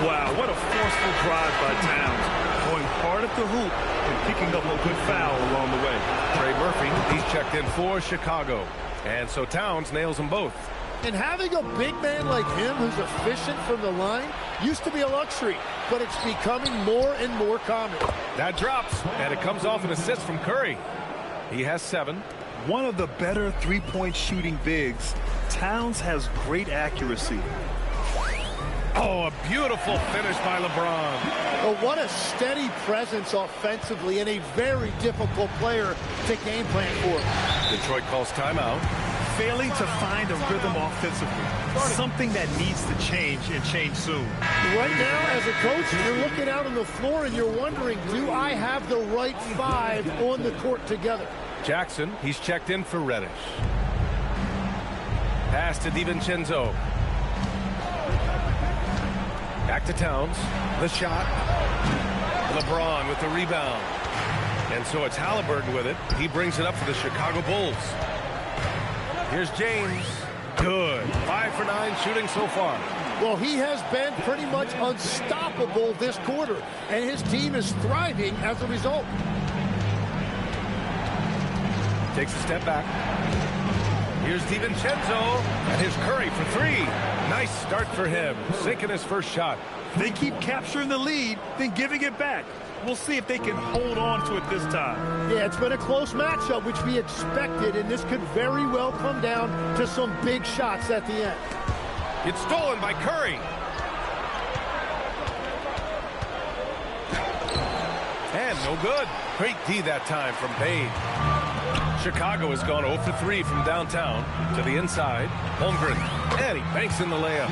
Wow, what a forceful drive by Towns. Going hard at the hoop and picking up a good foul along the way. Trey Murphy, he's checked in for Chicago. And so Towns nails them both. And having a big man like him who's efficient from the line used to be a luxury, but it's becoming more and more common. That drops, and it comes off an assist from Curry. He has 7. One of the better three-point shooting bigs. Towns has great accuracy. Oh, a beautiful finish by LeBron. Oh, what a steady presence offensively and a very difficult player to game plan for. Detroit calls timeout. Failing to find a rhythm offensively. Something that needs to change and change soon. Right now, as a coach, you're looking out on the floor and you're wondering, do I have the right 5 on the court together? Jackson, he's checked in for Reddish. Pass to DiVincenzo. Back to Towns. The shot. LeBron with the rebound. And so it's Halliburton with it. He brings it up for the Chicago Bulls. Here's James. Good. 5 for 9 shooting so far. Well, he has been pretty much unstoppable this quarter, and his team is thriving as a result. Takes a step back. Here's DiVincenzo, and here's Curry for 3. Nice start for him, sinking his first shot. They keep capturing the lead, then giving it back. We'll see if they can hold on to it this time. Yeah, it's been a close matchup, which we expected, and this could very well come down to some big shots at the end. It's stolen by Curry. And no good. Great D that time from Bane. Chicago has gone 0 for 3 from downtown to the inside. Holmgren, and he banks in the layup.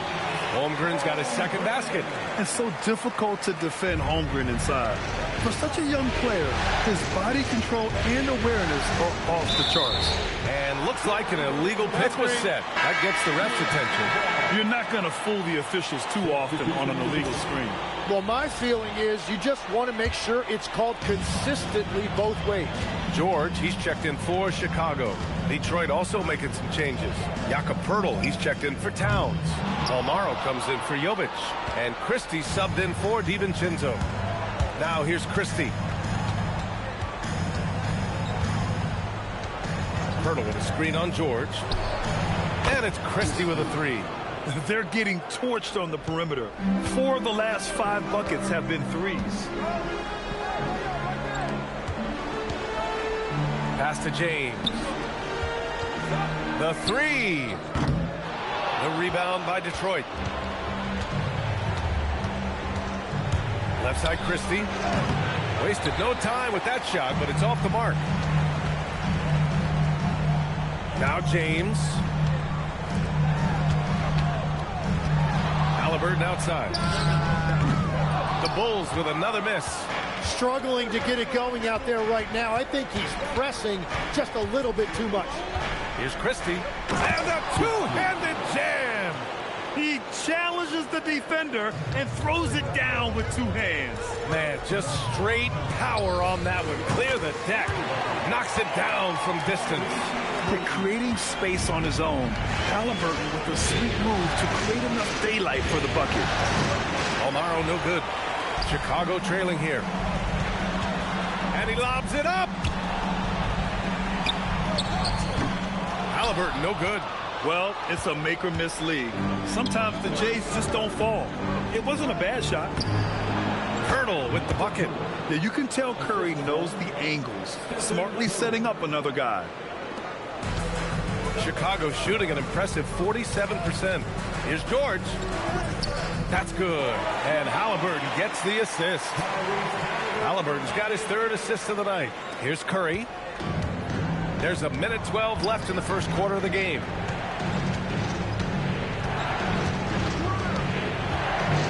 Holmgren's got his second basket. It's so difficult to defend Holmgren inside. For such a young player, his body control and awareness are off the charts. And looks like an illegal pick was set. That gets the ref's attention. You're not going to fool the officials too often on an illegal screen. Well, my feeling is you just want to make sure it's called consistently both ways. George, he's checked in for Chicago. Detroit also making some changes. Jakob Poeltl, he's checked in for Towns. Almaro comes in for Jovic. And Christie subbed in for DiVincenzo. Now here's Christie. Poeltl with a screen on George. And it's Christie with a three. They're getting torched on the perimeter. 4 of the last 5 buckets have been threes. Pass to James. The three. The rebound by Detroit. Left side Christie. Wasted no time with that shot, but it's off the mark. Now James. Halliburton outside. The Bulls with another miss. Struggling to get it going out there right now. I think he's pressing just a little bit too much. Here's Christie. And a two-handed jam. He challenges the defender and throws it down with 2 hands. Man, just straight power on that one. Clear the deck. Knocks it down from distance. They're creating space on his own. Halliburton with a sweet move to create enough daylight for the bucket. Almaro no good. Chicago trailing here. And he lobs it up. Halliburton no good. Well, it's a make-or-miss league. Sometimes the Jays just don't fall. It wasn't a bad shot. Poeltl with the bucket. Yeah, you can tell Curry knows the angles, smartly setting up another guy. Chicago shooting an impressive 47%. Here's George. That's good. And Halliburton gets the assist. Halliburton's got his 3rd assist of the night. Here's Curry. There's a minute 12 left in the first quarter of the game.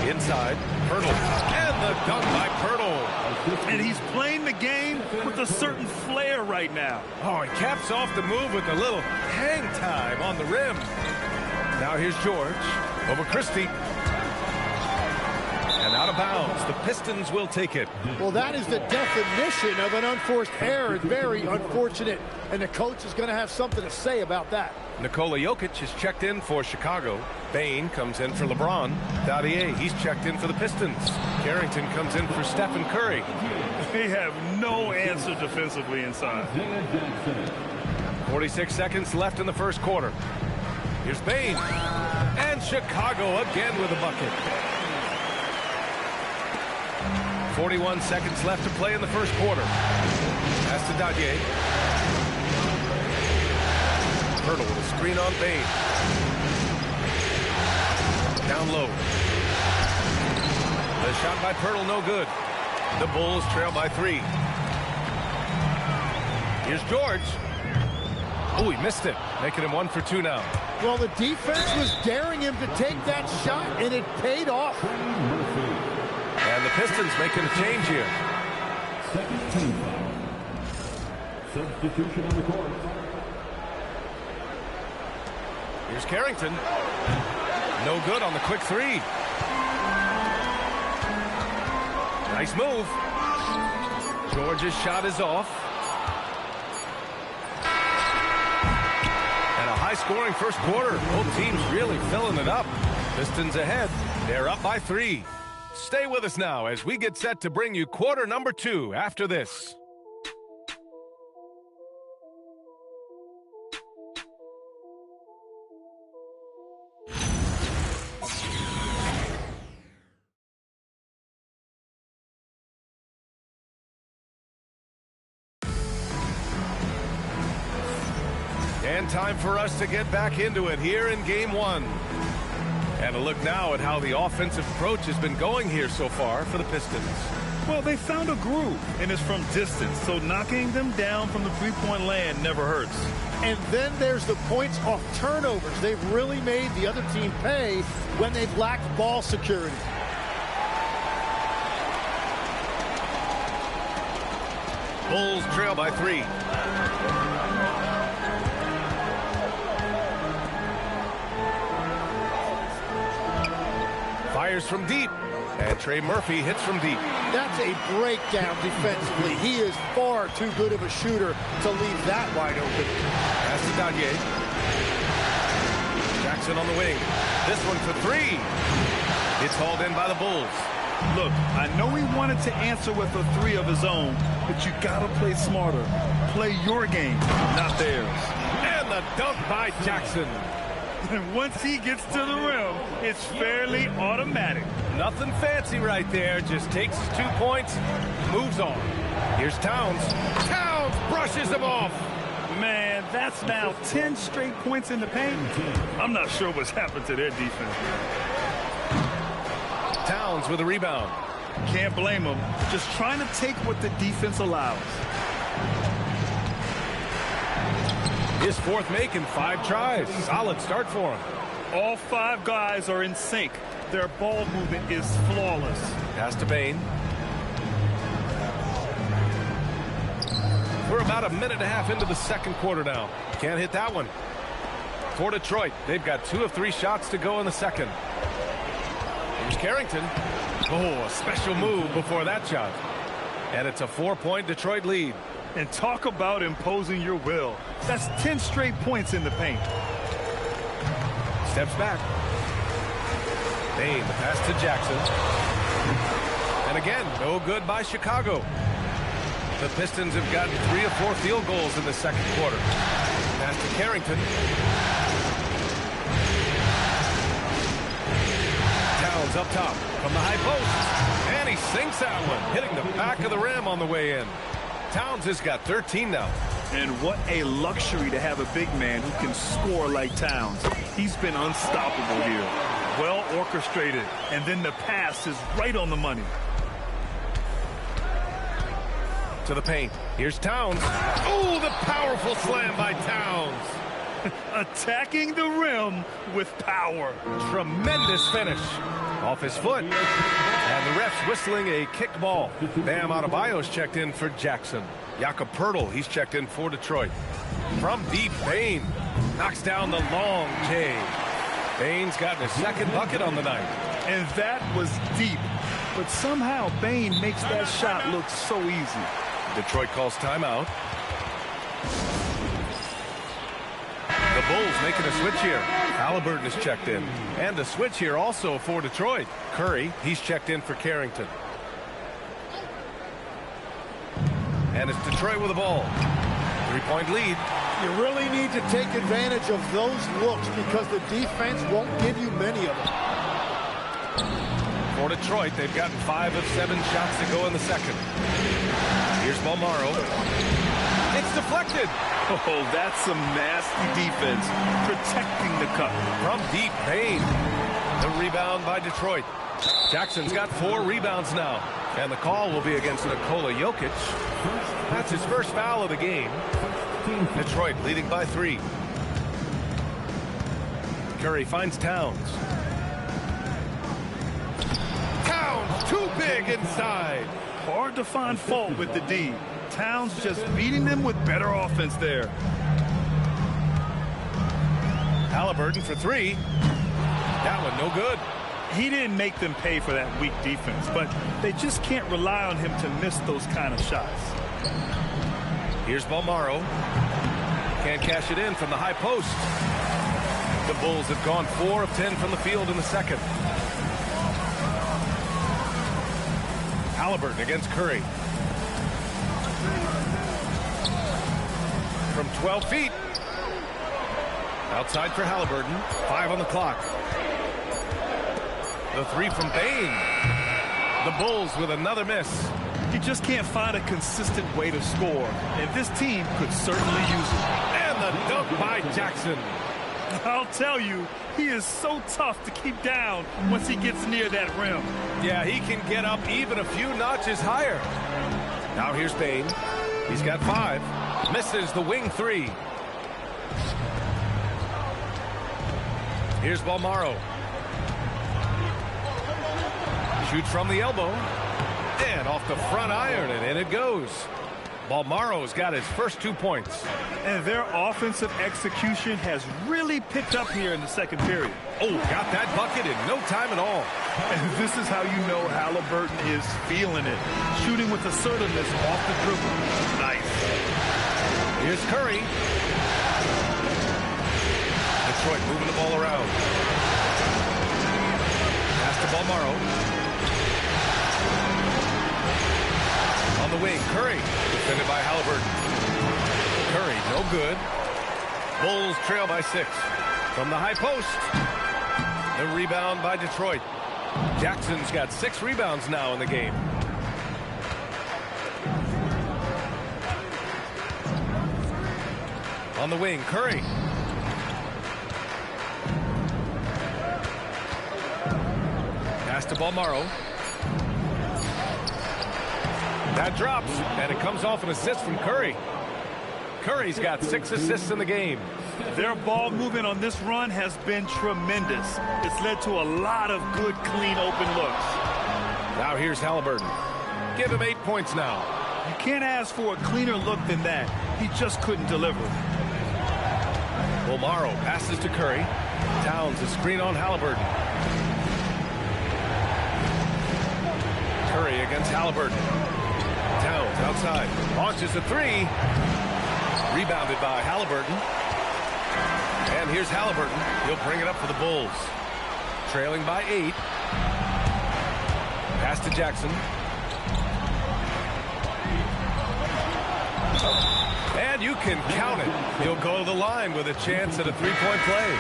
Inside, Poeltl. And the dunk by Poeltl. And he's playing the game with a certain flair right now. Oh, he caps off the move with a little hang time on the rim. Now here's George over Christie. And out of bounds. The Pistons will take it. Well, that is the definition of an unforced error. Very unfortunate. And the coach is going to have something to say about that. Nikola Jokic is checked in for Chicago. Bane comes in for LeBron. Dadier, he's checked in for the Pistons. Carrington comes in for Stephen Curry. They have no answer defensively inside. 46 seconds left in the first quarter. Here's Bane. And Chicago again with a bucket. 41 seconds left to play in the first quarter. Pass to Dadier. Poeltl with a screen on Bane. Down low. The shot by Poeltl no good. The Bulls trail by 3. Here's George. Oh, he missed it. Making him 1 for 2 now. Well, the defense was daring him to take that shot, and it paid off. And the Pistons making a change here. Second team foul. Substitution on the court. Here's Carrington. No good on the quick 3. Nice move. George's shot is off. And a high-scoring first quarter. Both teams really filling it up. Pistons ahead. They're up by 3. Stay with us now as we get set to bring you quarter number 2 after this. And time for us to get back into it here in Game 1. And a look now at how the offensive approach has been going here so far for the Pistons. Well, they found a groove, and it's from distance, so knocking them down from the three-point land never hurts. And then there's the points off turnovers. They've really made the other team pay when they've lacked ball security. Bulls trail by 3. Fires from deep. And Trey Murphy hits from deep. That's a breakdown defensively. He is far too good of a shooter to leave that wide open. Pass to Dadier. Jackson on the wing. This one for 3. It's hauled in by the Bulls. Look, I know he wanted to answer with a 3 of his own, but you gotta play smarter. Play your game, not theirs. And the dunk by Jackson. And once he gets to the rim, it's fairly automatic. Nothing fancy right there. Just takes his 2 points, moves on. Here's Towns. Towns brushes him off. Man, that's now 10 straight points in the paint. I'm not sure what's happened to their defense. Towns with a rebound. Can't blame him. Just trying to take what the defense allows. His 4th make in 5 tries. Solid start for him. All 5 guys are in sync. Their ball movement is flawless. Pass to Bain. We're about a minute and a half into the second quarter now. Can't hit that one. For Detroit, they've got 2 of 3 shots to go in the second. Here's Carrington. Oh, a special move before that shot. And it's a 4-point Detroit lead. And talk about imposing your will. That's 10 straight points in the paint. Steps back. Bain, the pass to Jackson. And again, no good by Chicago. The Pistons have gotten 3 of 4 field goals in the second quarter. Pass to Carrington. Towns up top from the high post. And he sinks that one, hitting the back of the rim on the way in. Towns has got 13 now. And what a luxury to have a big man who can score like Towns. He's been unstoppable here. Well orchestrated. And then the pass is right on the money. To the paint. Here's Towns. Oh, the powerful slam by Towns. Attacking the rim with power. Tremendous finish. Off his foot. And the ref's whistling a kick ball. Bam Adebayo's checked in for Jackson. Jakob Poeltl, he's checked in for Detroit. From deep, Bain knocks down the long J. Bain's gotten his 2nd bucket on the night. And that was deep. But somehow Bain makes that shot look so easy. Detroit calls timeout. The Bulls making a switch here. Halliburton is checked in. And a switch here also for Detroit. Curry, he's checked in for Carrington. And it's Detroit with the ball. 3-point lead. You really need to take advantage of those looks because the defense won't give you many of them. For Detroit, they've gotten 5 of 7 shots to go in the second. Here's Balmaro. It's deflected. Oh, that's some nasty defense. Protecting the cup. From deep, Bain. The rebound by Detroit. Jackson's got 4 rebounds now. And the call will be against Nikola Jokic. That's his first foul of the game. Detroit leading by 3. Curry finds Towns. Towns too big inside. Hard to find fault with the D. Towns just beating them with better offense there. Halliburton for 3. That one no good. He didn't make them pay for that weak defense, but they just can't rely on him to miss those kind of shots. Here's Balmaro. Can't cash it in from the high post. The Bulls have gone 4 of 10 from the field in the second. Halliburton against Curry. From 12 feet. Outside for Halliburton. 5 on the clock. The 3 from Bain. The Bulls with another miss. You just can't find a consistent way to score, and this team could certainly use it. And the dunk by Jackson. I'll tell you, He is so tough to keep down once he gets near that rim. Yeah, he can get up even a few notches higher. Now here's Payne. He's got 5. Misses the wing 3. Here's Balmaro. Shoots from the elbow. And off the front iron, and in it goes. Balmaro's got his first 2 points. And their offensive execution has really picked up here in the second period. Oh, got that bucket in no time at all. And this is how you know Halliburton is feeling it. Shooting with assertiveness off the dribble. Nice. Here's Curry. Detroit moving the ball around. Pass to Balmaro. On the wing, Curry, defended by Halliburton. Curry, no good. Bulls trail by 6. From the high post. The rebound by Detroit. Jackson's got 6 rebounds now in the game. On the wing, Curry. Pass to Balmaro. That drops, and it comes off an assist from Curry. Curry's got 6 assists in the game. Their ball movement on this run has been tremendous. It's led to a lot of good, clean, open looks. Now here's Halliburton. Give him 8 points now. You can't ask for a cleaner look than that. He just couldn't deliver. Balmaro passes to Curry. Towns a screen on Halliburton. Curry against Halliburton. Towns outside. Launches a 3. Rebounded by Halliburton. And here's Halliburton. He'll bring it up for the Bulls. Trailing by 8. Pass to Jackson. And you can count it. He'll go to the line with a chance at a 3-point play.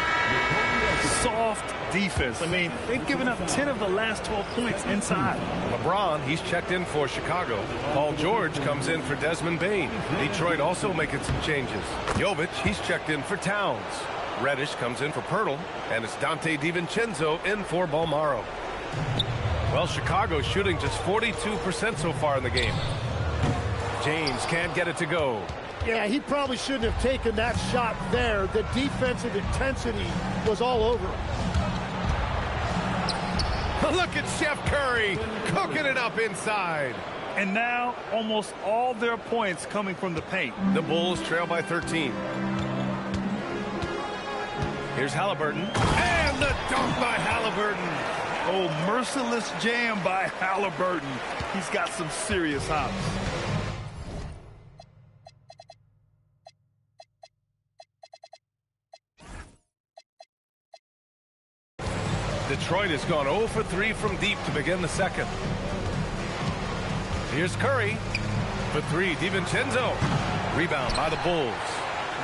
Soft defense. I mean, they've given up 10 of the last 12 points inside. Bron, he's checked in for Chicago. Paul George comes in for Desmond Bane. Detroit also making some changes. Jovic, he's checked in for Towns. Reddish comes in for Pirtle. And it's Dante DiVincenzo in for Balmaro. Well, Chicago's shooting just 42% so far in the game. James can't get it to go. Yeah, he probably shouldn't have taken that shot there. The defensive intensity was all over him. Look at Chef Curry cooking it up inside. And now almost all their points coming from the paint. The Bulls trail by 13. Here's Halliburton. And the dunk by Halliburton. Oh, merciless jam by Halliburton. He's got some serious hops. Detroit has gone 0 for 3 from deep to begin the second. Here's Curry. For 3, DiVincenzo. Rebound by the Bulls.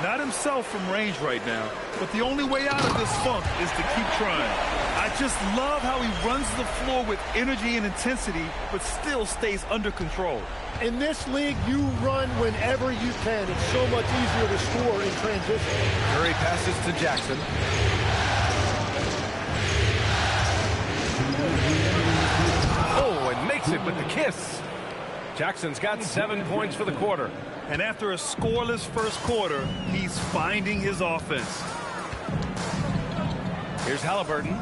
Not himself from range right now, but the only way out of this funk is to keep trying. I just love how he runs the floor with energy and intensity, but still stays under control. In this league, you run whenever you can. It's so much easier to score in transition. Curry passes to Jackson. Oh, and makes it with the kiss. Jackson's got 7 points for the quarter. And after a scoreless first quarter, he's finding his offense. Here's Halliburton.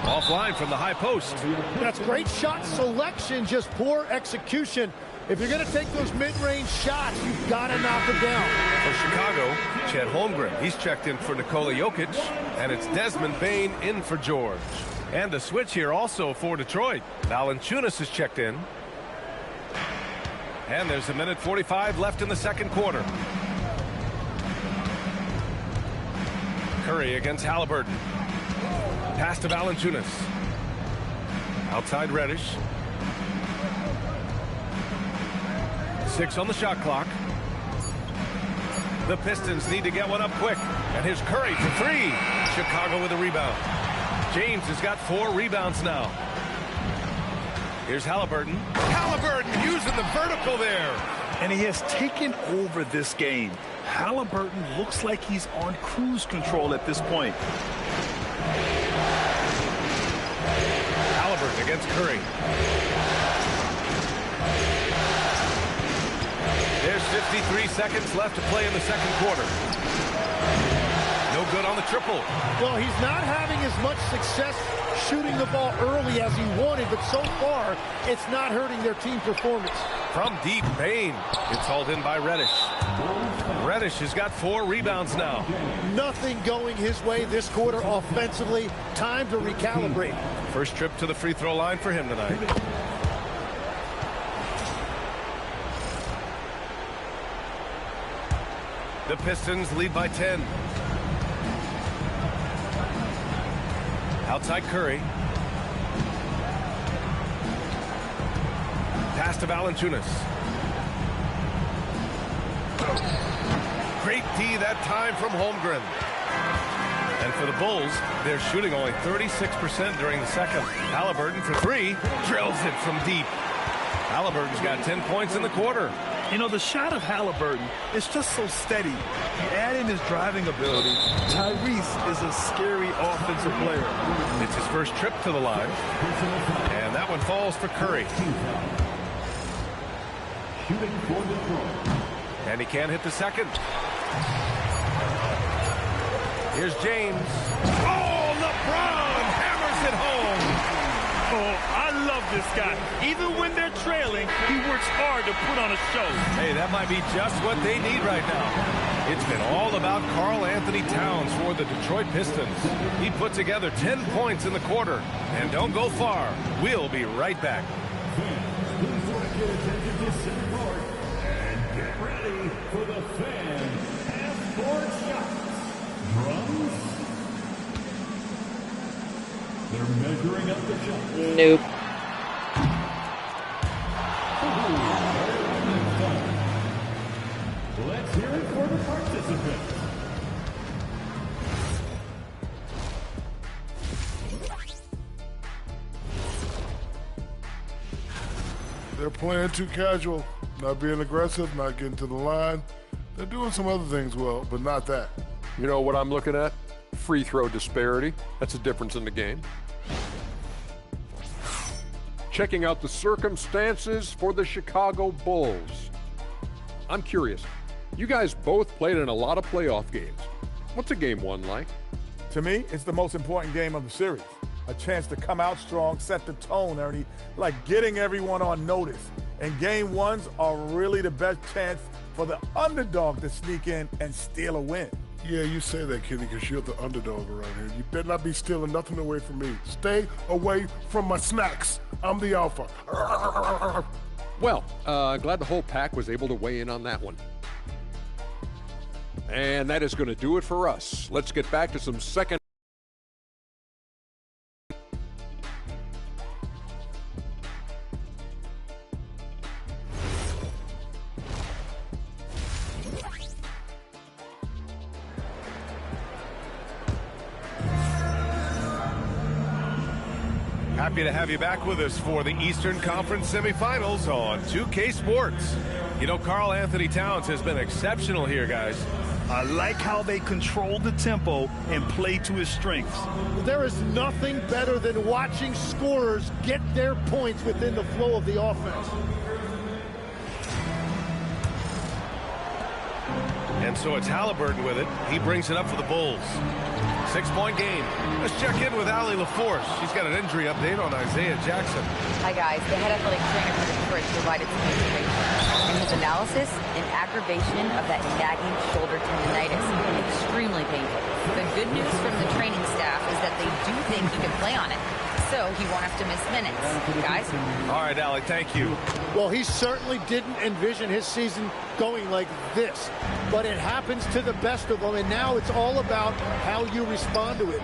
Offline from the high post. That's great shot selection, just poor execution. If you're going to take those mid-range shots, you've got to knock them down. For Chicago, Chet Holmgren. He's checked in for Nikola Jokic. And it's Desmond Bane in for George. And a switch here also for Detroit. Valanciunas is checked in. And there's 1:45 left in the second quarter. Curry against Halliburton. Pass to Valanciunas. Outside Reddish. 6 on the shot clock. The Pistons need to get one up quick. And here's Curry for 3. Chicago with a rebound. James has got 4 rebounds now. Here's Halliburton. Halliburton using the vertical there. And he has taken over this game. Halliburton looks like he's on cruise control at this point. Halliburton against Curry. There's 53 seconds left to play in the second quarter. No good on the triple. Well, he's not having as much success shooting the ball early as he wanted, but so far, it's not hurting their team performance. From deep, Bain. It's hauled in by Reddish. Reddish has got 4 rebounds now. Nothing going his way this quarter offensively. Time to recalibrate. First trip to the free throw line for him tonight. The Pistons lead by 10. Outside Curry. Pass to Valanciunas. Great D that time from Holmgren. And for the Bulls, they're shooting only 36% during the second. Halliburton for 3. Drills it from deep. Halliburton's got 10 points in the quarter. You know, the shot of Halliburton is just so steady. You add in his driving ability. Tyrese is a scary offensive player. It's his first trip to the line. And that one falls for Curry. And he can't hit the second. Here's James. Oh, LeBron hammers it home. Oh, I love this guy. Even when they're trailing, he works hard to put on a show. Hey, that might be just what they need right now. It's been all about Karl Anthony Towns for the Detroit Pistons. He put together 10 points in the quarter. And don't go far. We'll be right back. And get ready for the fans half-court shots. Drums. They're measuring up the shot. Nope. Let's hear it for the participants. They're playing too casual, not being aggressive, not getting to the line. They're doing some other things well, but not that. You know what I'm looking at? Free throw disparity. That's a difference in the game. Checking out the circumstances for the Chicago Bulls. I'm curious. You guys both played in a lot of playoff games. What's a game 1 like? To me, it's the most important game of the series. A chance to come out strong, set the tone, Ernie, like getting everyone on notice. And game 1s are really the best chance for the underdog to sneak in and steal a win. Yeah, you say that, Kenny, because you're the underdog around here. You better not be stealing nothing away from me. Stay away from my snacks. I'm the alpha. Well, glad the whole pack was able to weigh in on that one. And that is going to do it for us. Let's get back to some second. Happy to have you back with us for the Eastern Conference semifinals on 2K Sports. You know, Karl Anthony Towns has been exceptional here, guys. I like how they control the tempo and play to his strengths. There is nothing better than watching scorers get their points within the flow of the offense. And so it's Halliburton with it. He brings it up for the Bulls. 6-point game. Let's check in with Allie LaForce. She's got an injury update on Isaiah Jackson. Hi, guys. The head athletic trainer for the Detroit provided some information. In his analysis, an aggravation of that nagging shoulder tendonitis. Extremely painful. The good news from the training staff is that they do think he can play on it. So he won't have to miss minutes. Guys? All right, Allie, thank you. Well, he certainly didn't envision his season going like this. But it happens to the best of them, and now it's all about how you respond to it.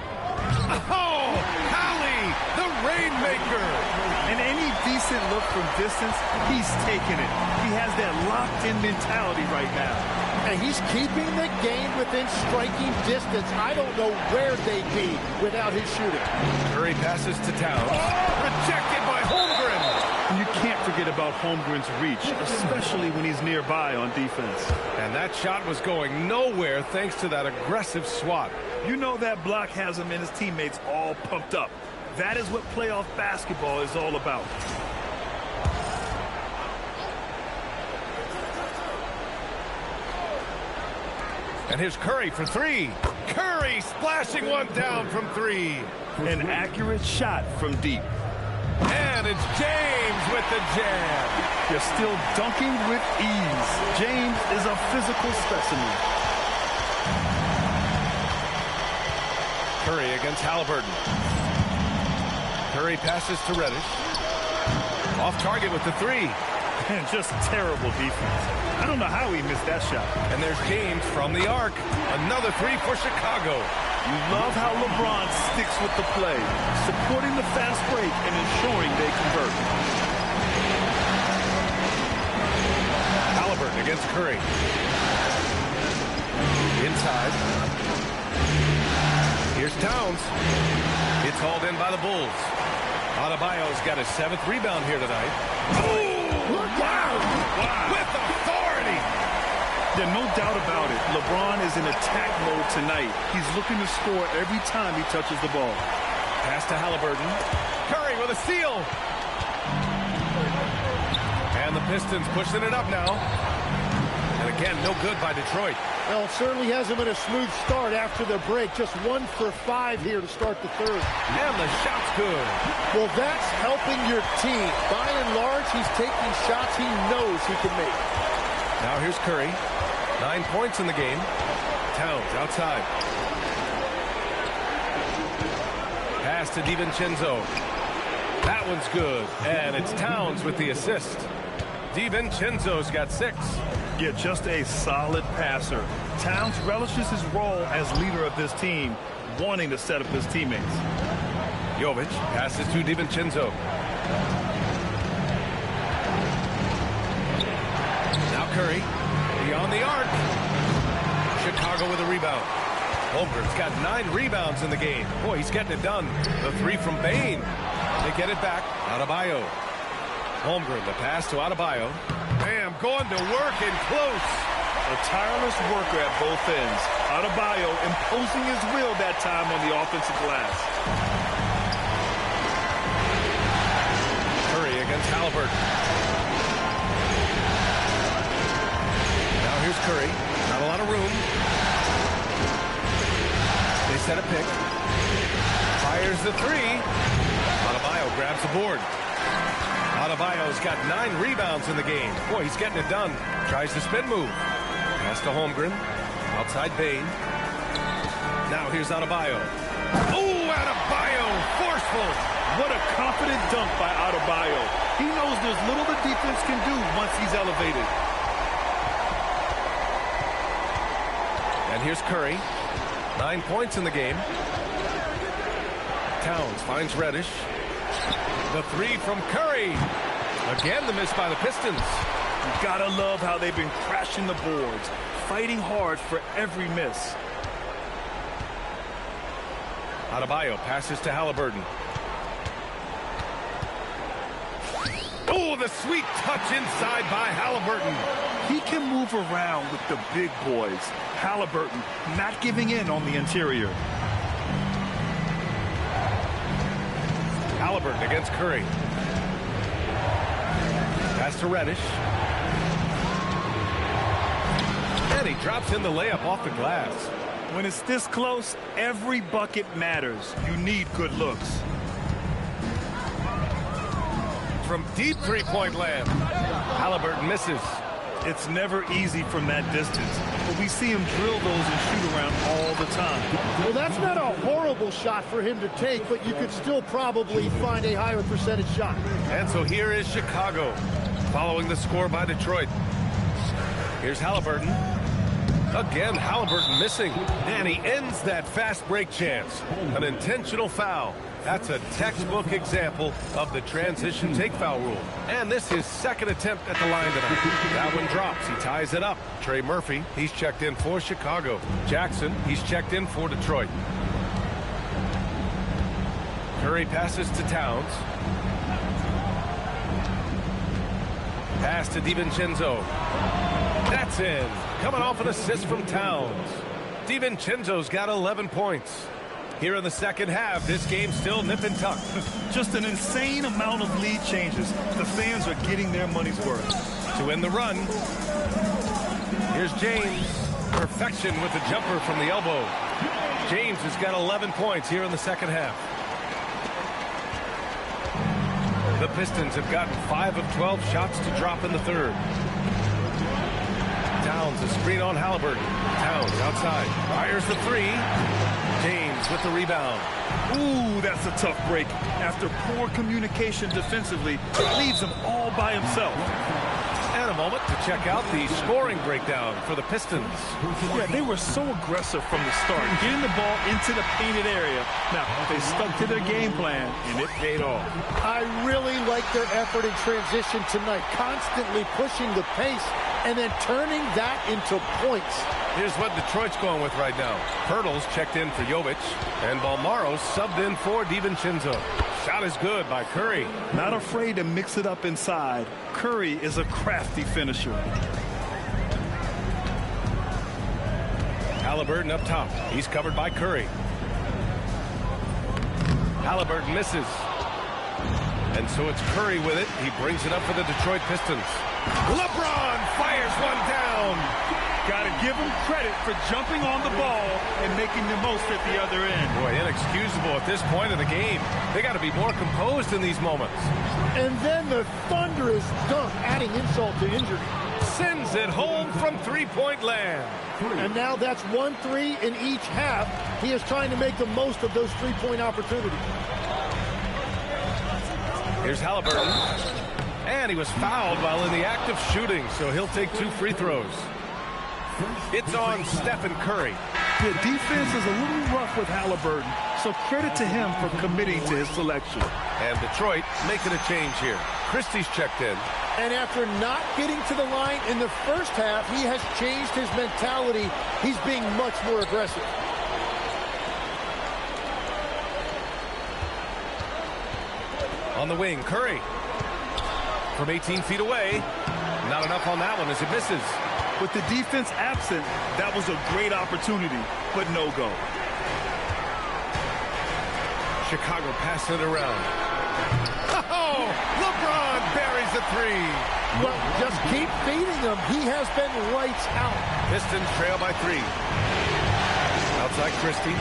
Oh, Allie, the Rainmaker! And any decent look from distance, he's taking it. He has that locked-in mentality right now. And he's keeping the game within striking distance. I don't know where they'd be without his shooting. Curry passes to Towns. Rejected by Holmgren. You can't forget about Holmgren's reach, especially when he's nearby on defense. And that shot was going nowhere thanks to that aggressive swat. You know that block has him and his teammates all pumped up. That is what playoff basketball is all about. And here's Curry for three. Curry splashing one down from three. An accurate shot from deep. And it's James with the jam. They're still dunking with ease. James is a physical specimen. Curry against Halliburton. Curry passes to Reddish. Off target with the three. And just terrible defense. I don't know how he missed that shot. And there's James from the arc. Another three for Chicago. You love how LeBron sticks with the play, supporting the fast break and ensuring they convert. Halliburton against Curry. Inside. Here's Towns. It's hauled in by the Bulls. Adebayo's got his 7th rebound here tonight. Oh! Wow! With authority! There's no doubt about it. LeBron is in attack mode tonight. He's looking to score every time he touches the ball. Pass to Halliburton. Curry with a steal. And the Pistons pushing it up now. And again, no good by Detroit. Well, it certainly hasn't been a smooth start after the break. Just 1 for 5 here to start the third. And the shot's good. Well, that's helping your team. By and large, he's taking shots he knows he can make. Now here's Curry. 9 points in the game. Towns outside. Pass to DiVincenzo. That one's good. And it's Towns with the assist. DiVincenzo's got 6. Yeah, just a solid passer. Towns relishes his role as leader of this team, wanting to set up his teammates. Jovic passes to DiVincenzo. Now Curry, beyond the arc. Chicago with a rebound. Holmgren's got 9 rebounds in the game. Boy, he's getting it done. The three from Bain. They get it back. Adebayo. Holmgren, the pass to Adebayo. Bam, going to work in close. A tireless worker at both ends. Adebayo imposing his will that time on the offensive glass. Curry against Halliburton. Now here's Curry. Not a lot of room. They set a pick. Fires the three. Adebayo grabs the board. Adebayo's got 9 rebounds in the game. Boy, he's getting it done. Tries the spin move. Pass to Holmgren. Outside Bain. Now here's Adebayo. Oh, Adebayo, forceful. What a confident dunk by Adebayo. He knows there's little the defense can do once he's elevated. And here's Curry. 9 points in the game. Towns finds Reddish. The three from Curry. Again, the miss by the Pistons. You gotta love how they've been crashing the boards, fighting hard for every miss. Adebayo passes to Halliburton. Oh, the sweet touch inside by Halliburton. He can move around with the big boys. Halliburton not giving in on the interior. Halliburton against Curry. Pass to Reddish. And he drops in the layup off the glass. When it's this close, every bucket matters. You need good looks. From deep three-point land, Halliburton misses. It's never easy from that distance, but we see him drill those and shoot around all the time. Well, that's not a horrible shot for him to take, but you could still probably find a higher percentage shot. And so here is Chicago, following the score by Detroit. Here's Halliburton. Again, Halliburton missing. And he ends that fast break chance. An intentional foul. That's a textbook example of the transition take foul rule. And this is second attempt at the line tonight. That one drops. He ties it up. Trey Murphy, he's checked in for Chicago. Jackson, he's checked in for Detroit. Curry passes to Towns. Pass to DiVincenzo. That's in. Coming off an assist from Towns. DiVincenzo's got 11 points. Here in the second half, this game's still nip and tuck. Just an insane amount of lead changes. The fans are getting their money's worth. To end the run, here's James. Perfection with the jumper from the elbow. James has got 11 points here in the second half. The Pistons have gotten 5 of 12 shots to drop in the third. Towns a screen on Halliburton. Towns outside. Fires the three. James with the rebound. Ooh, that's a tough break. After poor communication defensively, it leaves him all by himself. And a moment to check out the scoring breakdown for the Pistons. Yeah, they were so aggressive from the start, getting the ball into the painted area. Now, they stuck to their game plan, and it paid off. I really like their effort in transition tonight, constantly pushing the pace and then turning that into points. Here's what Detroit's going with right now. Pirtle's checked in for Jovic, and Balmaro subbed in for DiVincenzo. Shot is good by Curry. Not afraid to mix it up inside. Curry is a crafty finisher. Halliburton up top. He's covered by Curry. Halliburton misses. And so it's Curry with it. He brings it up for the Detroit Pistons. LeBron fires one down. Got to give him credit for jumping on the ball and making the most at the other end. Boy, inexcusable at this point of the game. They got to be more composed in these moments. And then the thunderous dunk, adding insult to injury. Sends it home from three-point land. And now that's 1-3 in each half. He is trying to make the most of those three-point opportunities. Here's Halliburton. And he was fouled while in the act of shooting, so he'll take 2 free throws. It's on Stephen Curry. The defense is a little rough with Halliburton, so credit to him for committing to his selection. And Detroit making a change here. Christie's checked in. And after not getting to the line in the first half, he has changed his mentality. He's being much more aggressive. On the wing, Curry. From 18 feet away. Not enough on that one as it misses. With the defense absent, that was a great opportunity, but no go. Chicago passing it around. Oh, LeBron buries a three. Well, just keep feeding him. He has been lights out. Pistons trail by 3. Outside Christie.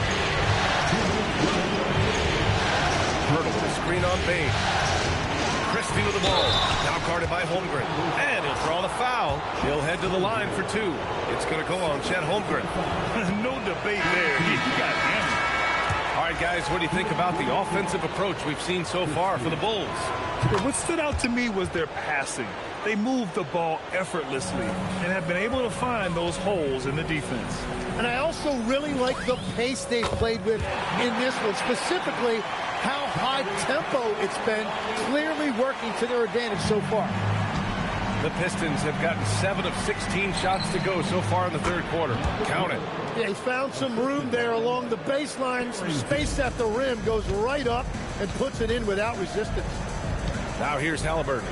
Hurdle with a screen on Bain. Christie with the ball. Now guarded by Holmgren. And he'll draw the foul. He'll head to the line for 2. It's going to go on Chet Holmgren. No debate there. He got hammered. All right, guys, what do you think about the offensive approach we've seen so far for the Bulls? What stood out to me was their passing. They moved the ball effortlessly and have been able to find those holes in the defense. And I also really like the pace they've played with in this one, specifically how high tempo it's been, clearly working to their advantage so far. The Pistons have gotten 7 of 16 shots to go so far in the third quarter. Count it. Yeah, he found some room there along the baseline, some space at the rim, goes right up and puts it in without resistance. Now here's Halliburton.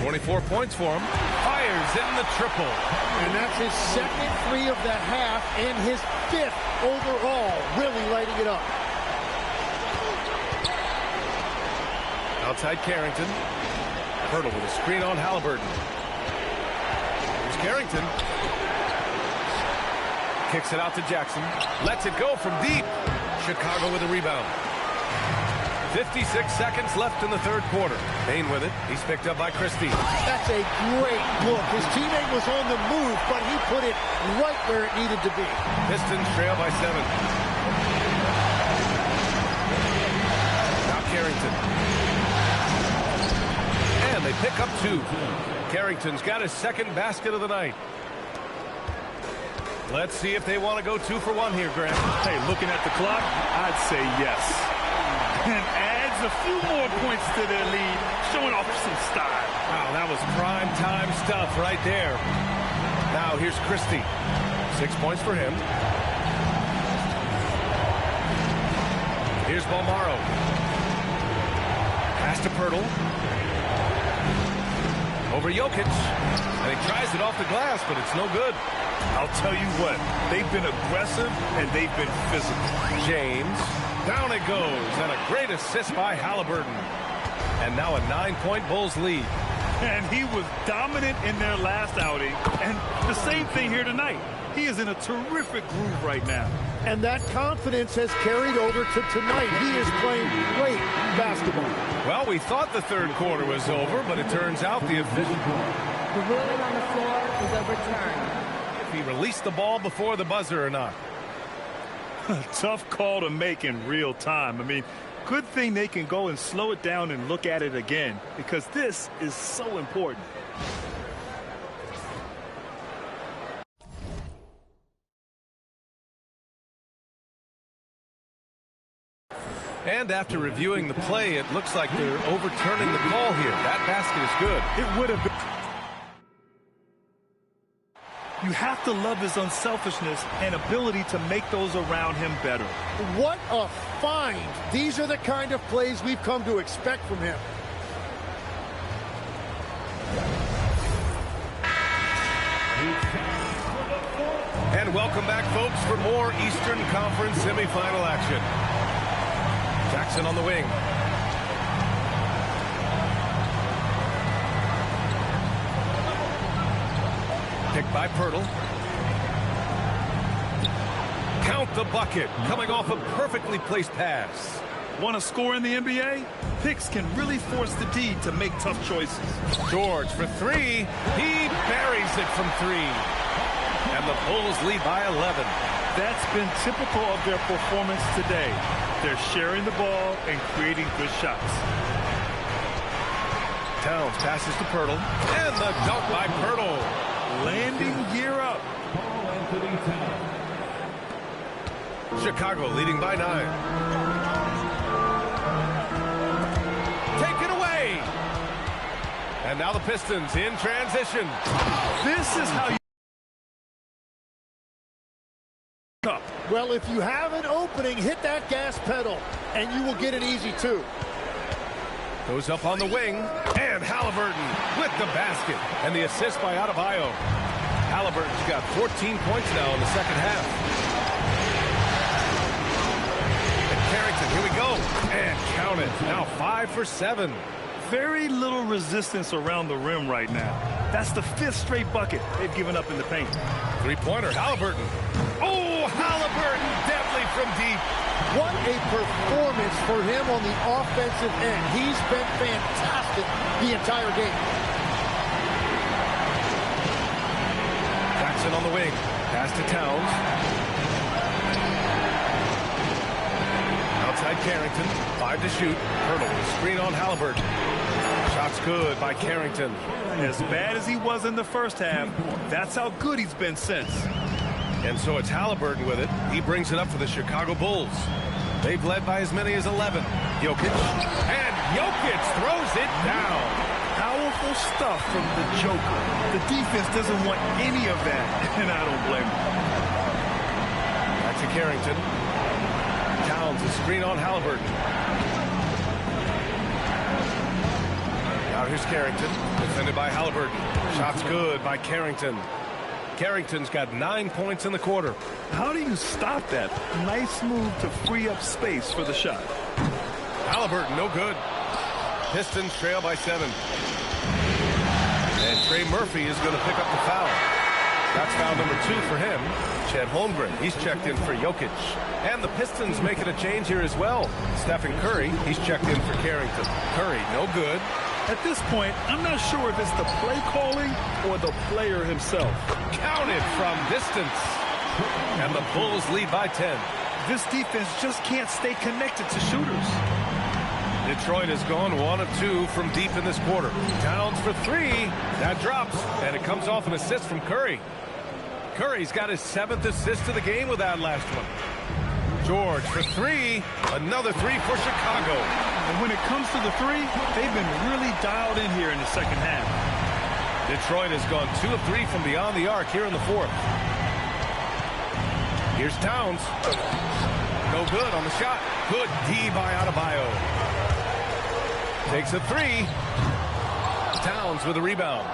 24 points for him. Fires in the triple. And that's his second 3 of the half and his 5th overall, really lighting it up. Outside Carrington. Hurdle with a screen on Halliburton. Here's Carrington. Kicks it out to Jackson. Lets it go from deep. Chicago with a rebound. 56 seconds left in the third quarter. Bain with it. He's picked up by Christie. That's a great look. His teammate was on the move, but he put it right where it needed to be. Pistons trail by 7. Now Carrington. And they pick up 2. Carrington's got his second basket of the night. Let's see if they want to go 2 for 1 here, Grant. Hey, looking at the clock, I'd say yes. And adds a few more points to their lead, showing off some style. Wow, that was prime time stuff right there. Now here's Christie. 6 points for him. Here's Balmaro. Pass to Pirtle. Over Jokic. And he tries it off the glass, but it's no good. I'll tell you what, they've been aggressive and they've been physical. James. Down it goes. And a great assist by Halliburton. And now a 9-point Bulls lead. And he was dominant in their last outing. And the same thing here tonight. He is in a terrific groove right now. And that confidence has carried over to tonight. He is playing great basketball. Well, we thought the third quarter was over, but it turns out the official... The ruling on the floor is overturned. If he released the ball before the buzzer or not. Tough call to make in real time. I mean, good thing they can go and slow it down and look at it again, because this is so important. And after reviewing the play, it looks like they're overturning the call here. That basket is good. It would have been. You have to love his unselfishness and ability to make those around him better. What a find. These are the kind of plays we've come to expect from him. And welcome back, folks, for more Eastern Conference semifinal action. Jackson on the wing. Picked by Pirtle. Count the bucket. Coming off a perfectly placed pass. Want to score in the NBA? Picks can really force the D to make tough choices. George for three. He buries it from three. And the Bulls lead by 11. That's been typical of their performance today. They're sharing the ball and creating good shots. Towns passes to Pirtle. And the dunk by Pirtle. Landing gear up. Chicago leading by 9. Take it away. And now the Pistons in transition. This is how you... Well, if you have an opening, hit that gas pedal, and you will get an easy two. Goes up on the wing, and Halliburton with the basket, and the assist by Adebayo. Halliburton's got 14 points now in the second half. And Carrington, here we go, and count it. Now 5 for 7. Very little resistance around the rim right now. That's the 5th straight bucket they've given up in the paint. Three-pointer, Halliburton. Oh, Halliburton, deadly from deep. What a performance for him on the offensive end. He's been fantastic the entire game. Jackson on the wing. Pass to Towns. Outside Carrington. 5 to shoot. Pirtle with a screen on Halliburton. Shots good by Carrington. As bad as he was in the first half, that's how good he's been since. And so it's Halliburton with it. He brings it up for the Chicago Bulls. They've led by as many as 11. Jokic. And Jokic throws it down. Powerful stuff from the Joker. The defense doesn't want any of that, and I don't blame him. Back to Carrington. Towns a screen on Halliburton. Now here's Carrington. Defended by Halliburton. Shots good by Carrington. Carrington's got 9 points in the quarter. How do you stop that? Nice move to free up space for the shot. Halliburton, no good. Pistons trail by 7. And Trey Murphy is going to pick up the foul. That's foul number 2 for him. Chet Holmgren, he's checked in for Jokic. And the Pistons making a change here as well. Stephen Curry, he's checked in for Carrington. Curry, no good. At this point, I'm not sure if it's the play calling or the player himself. Counted from distance. And the Bulls lead by 10. This defense just can't stay connected to shooters. Detroit has gone 1 of 2 from deep in this quarter. Towns for 3. That drops. And it comes off an assist from Curry. Curry's got his 7th assist of the game with that last one. George for 3. Another 3 for Chicago. And when it comes to the 3, they've been really dialed in here in the second half. Detroit has gone 2 of 3 from beyond the arc here in the 4th. Here's Towns. No good on the shot. Good D by Adebayo. Takes a 3. Towns with a rebound.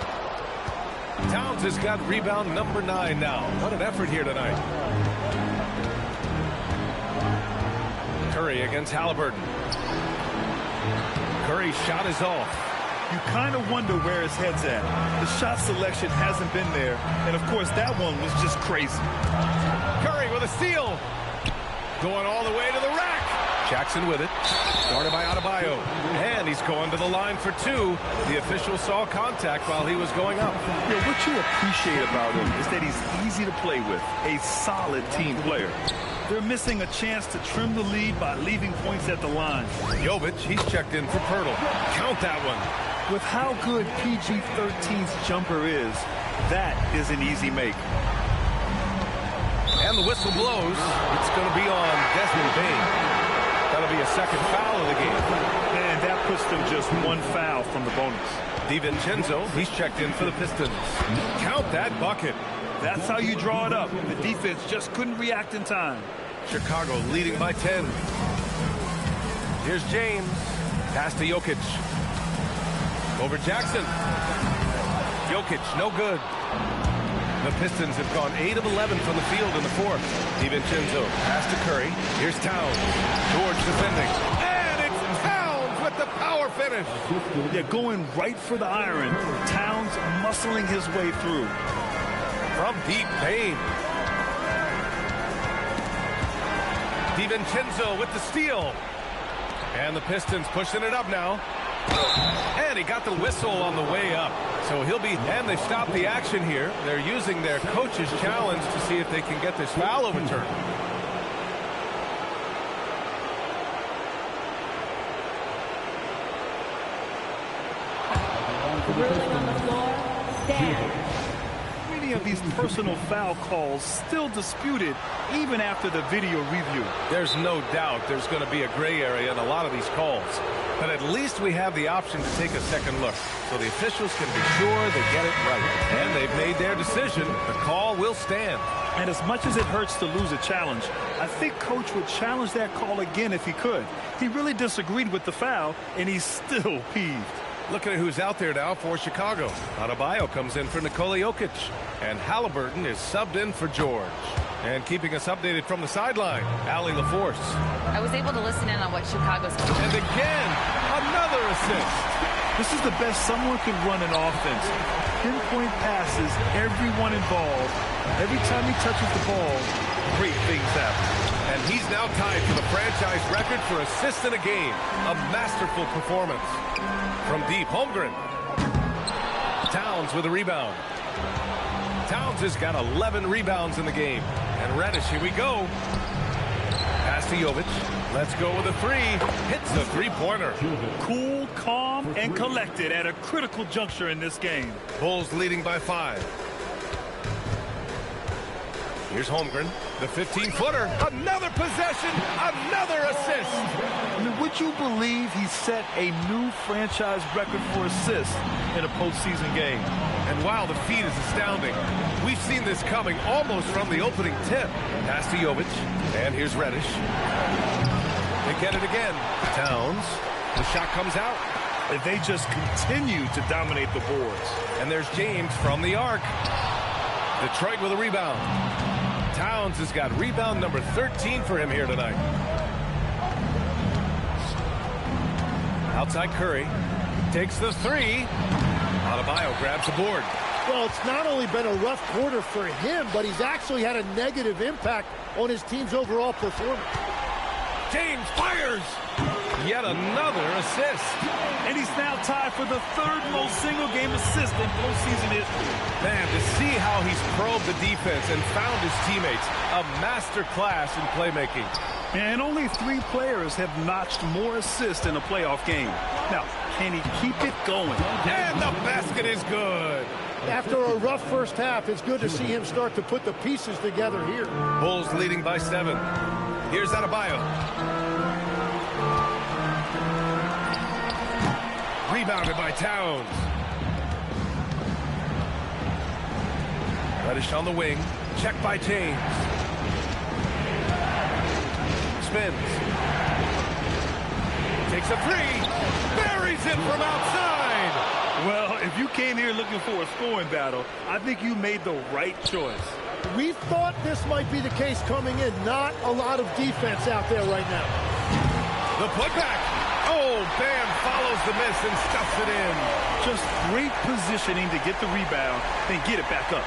Towns has got rebound number 9 now. What an effort here tonight. Curry against Halliburton. Curry's shot is off. You kind of wonder where his head's at. The shot selection hasn't been there. And, of course, that one was just crazy. Curry with a steal. Going all the way to the rack. Jackson with it. Guarded by Adebayo. And he's going to the line for 2. The official saw contact while he was going up. Yeah, what you appreciate about him is that he's easy to play with. A solid team player. They're missing a chance to trim the lead by leaving points at the line. Jovic, he's checked in for Pirtle. Count that one. With how good PG-13's jumper is, that is an easy make. And the whistle blows. It's going to be on Desmond Bane. That'll be a second foul of the game. And that puts them just 1 foul from the bonus. DiVincenzo, he's checked in for the Pistons. Count that bucket. That's how you draw it up. The defense just couldn't react in time. Chicago leading by 10. Here's James. Pass to Jokic. Over Jackson. Jokic, no good. The Pistons have gone 8 of 11 from the field in the 4th. DiVincenzo, pass to Curry. Here's Towns. George defending. And it's Towns with the power finish. They're going right for the iron. Towns muscling his way through. From deep Payne. DiVincenzo with the steal. And the Pistons pushing it up now. And he got the whistle on the way up. So he'll be, and they stopped the action here. They're using their coach's challenge to see if they can get this foul overturned. Ruling on the floor, stand. Many of these personal foul calls still disputed even after the video review. There's no doubt there's going to be a gray area in a lot of these calls. But at least we have the option to take a second look, so the officials can be sure they get it right. And they've made their decision. The call will stand. And as much as it hurts to lose a challenge, I think Coach would challenge that call again if he could. He really disagreed with the foul, and he's still peeved. Looking at who's out there now for Chicago. Adebayo comes in for Nikola Jokic. And Halliburton is subbed in for George. And keeping us updated from the sideline, Allie LaForce. I was able to listen in on what Chicago's... And again, another assist. This is the best someone can run an offense. Pinpoint passes, everyone involved. Every time he touches the ball, great things happen. And he's now tied for the franchise record for assists in a game. A masterful performance. From deep, Holmgren. Towns with a rebound. Towns has got 11 rebounds in the game. And Reddish, here we go. Pass to Jovic. Let's go with a 3. Hits the 3-pointer. Cool, calm, and collected at a critical juncture in this game. Bulls leading by 5. Here's Holmgren, the 15-footer. Another possession, another assist. I mean, would you believe he set a new franchise record for assists in a postseason game? And while the feat is astounding, we've seen this coming almost from the opening tip. Pass to Jovic, and here's Reddish. They get it again. Towns, the shot comes out. And they just continue to dominate the boards. And there's James from the arc. Detroit with a rebound. Towns has got rebound number 13 for him here tonight. Outside Curry. Takes the 3. Adebayo grabs the board. Well, it's not only been a rough quarter for him, but he's actually had a negative impact on his team's overall performance. James fires. Yet another assist. And he's now tied for the 3rd most single-game assist in postseason history. Man, to see how he's probed the defense and found his teammates, a master class in playmaking. And only 3 players have notched more assists in a playoff game. Now, can he keep it going? And the basket is good. After a rough first half, it's good to see him start to put the pieces together here. Bulls leading by 7. Here's Adebayo. Rebounded by Towns. Reddish on the wing. Checked by James. Spins. Takes a 3. Buries it from outside. Well, if you came here looking for a scoring battle, I think you made the right choice. We thought this might be the case coming in. Not a lot of defense out there right now. The putback. Oh, Bam follows the miss and stuffs it in. Just great positioning to get the rebound and get it back up.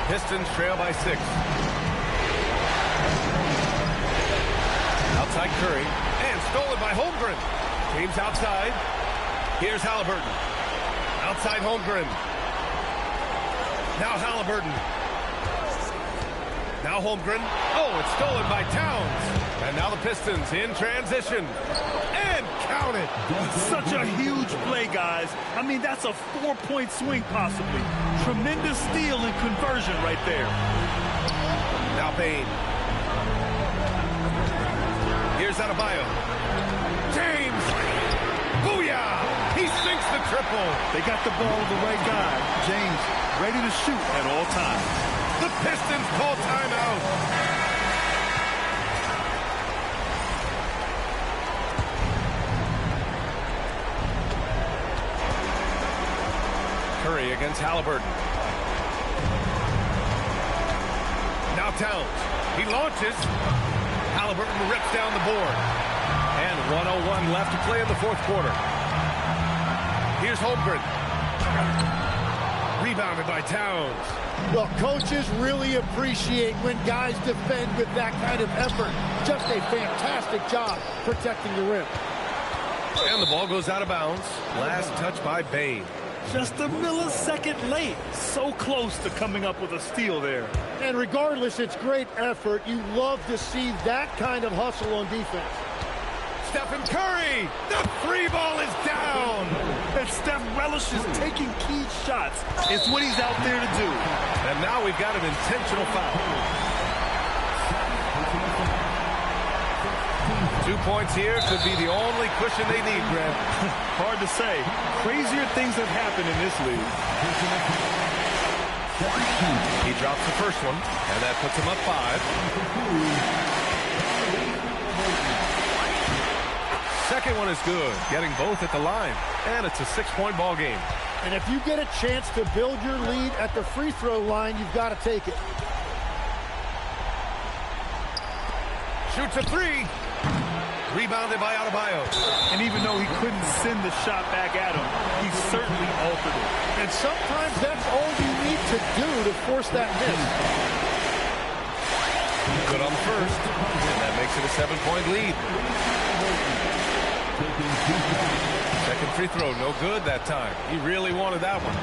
Pistons trail by 6. Outside Curry. And stolen by Holmgren. James outside. Here's Halliburton. Outside Holmgren. Now Halliburton. Now Holmgren. Oh, it's stolen by Towns. And now the Pistons in transition. And count it. Such a huge play, guys. I mean, that's a 4-point swing possibly. Tremendous steal and conversion right there. Now Bain. Here's Adebayo. James. Booyah! He sinks the triple. They got the ball to the right guy. James ready to shoot at all times. The Pistons call timeout. Curry against Halliburton. Now Towns. He launches. Halliburton rips down the board. And 1:01 left to play in the fourth quarter. Here's Holmgren. Rebounded by Towns. Well, coaches really appreciate when guys defend with that kind of effort. Just a fantastic job protecting the rim. And the ball goes out of bounds. Last touch by Bain. Just a millisecond late. So close to coming up with a steal there. And regardless, it's great effort. You love to see that kind of hustle on defense. Stephen Curry, the free ball is down. And Steph relishes taking key shots. It's what he's out there to do. And now we've got an intentional foul. 2 points here could be the only cushion they need, Grant. Hard to say. Crazier things have happened in this league. He drops the first one, and that puts him up 5. Second one is good, getting both at the line, and it's a 6-point ball game. And if you get a chance to build your lead at the free throw line, you've got to take it. Shoots a 3. Rebounded by Adebayo. And even though he couldn't send the shot back at him, he certainly altered it. And sometimes that's all you need to do to force that miss. Good on the first, and that makes it a 7-point lead. Second free throw, no good that time. He really wanted that one.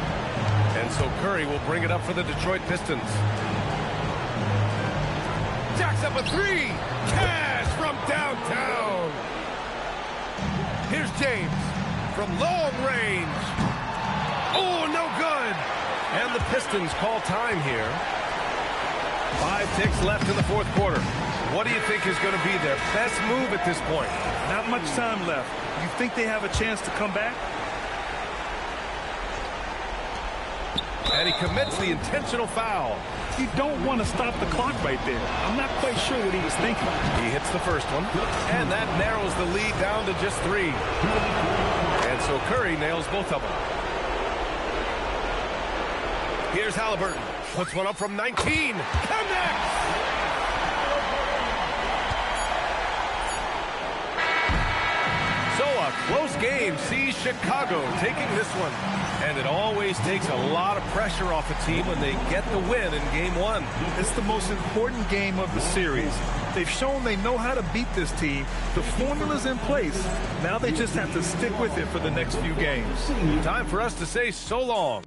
And so Curry will bring it up for the Detroit Pistons. Jacks up a 3. Cash from downtown. Here's James from long range. Oh, no good. And the Pistons call time here. 5 ticks left in the fourth quarter. What do you think is going to be their best move at this point? Not much time left. You think they have a chance to come back? And he commits the intentional foul. You don't want to stop the clock right there. I'm not quite sure what he was thinking. He hits the first one, and that narrows the lead down to just 3. And so Curry nails both of them. Here's Halliburton. Puts one up from 19. Connects! So a close game sees Chicago taking this one. And it always takes a lot of pressure off a team when they get the win in Game 1. It's the most important game of the series. They've shown they know how to beat this team. The formula's in place. Now they just have to stick with it for the next few games. Time for us to say so long.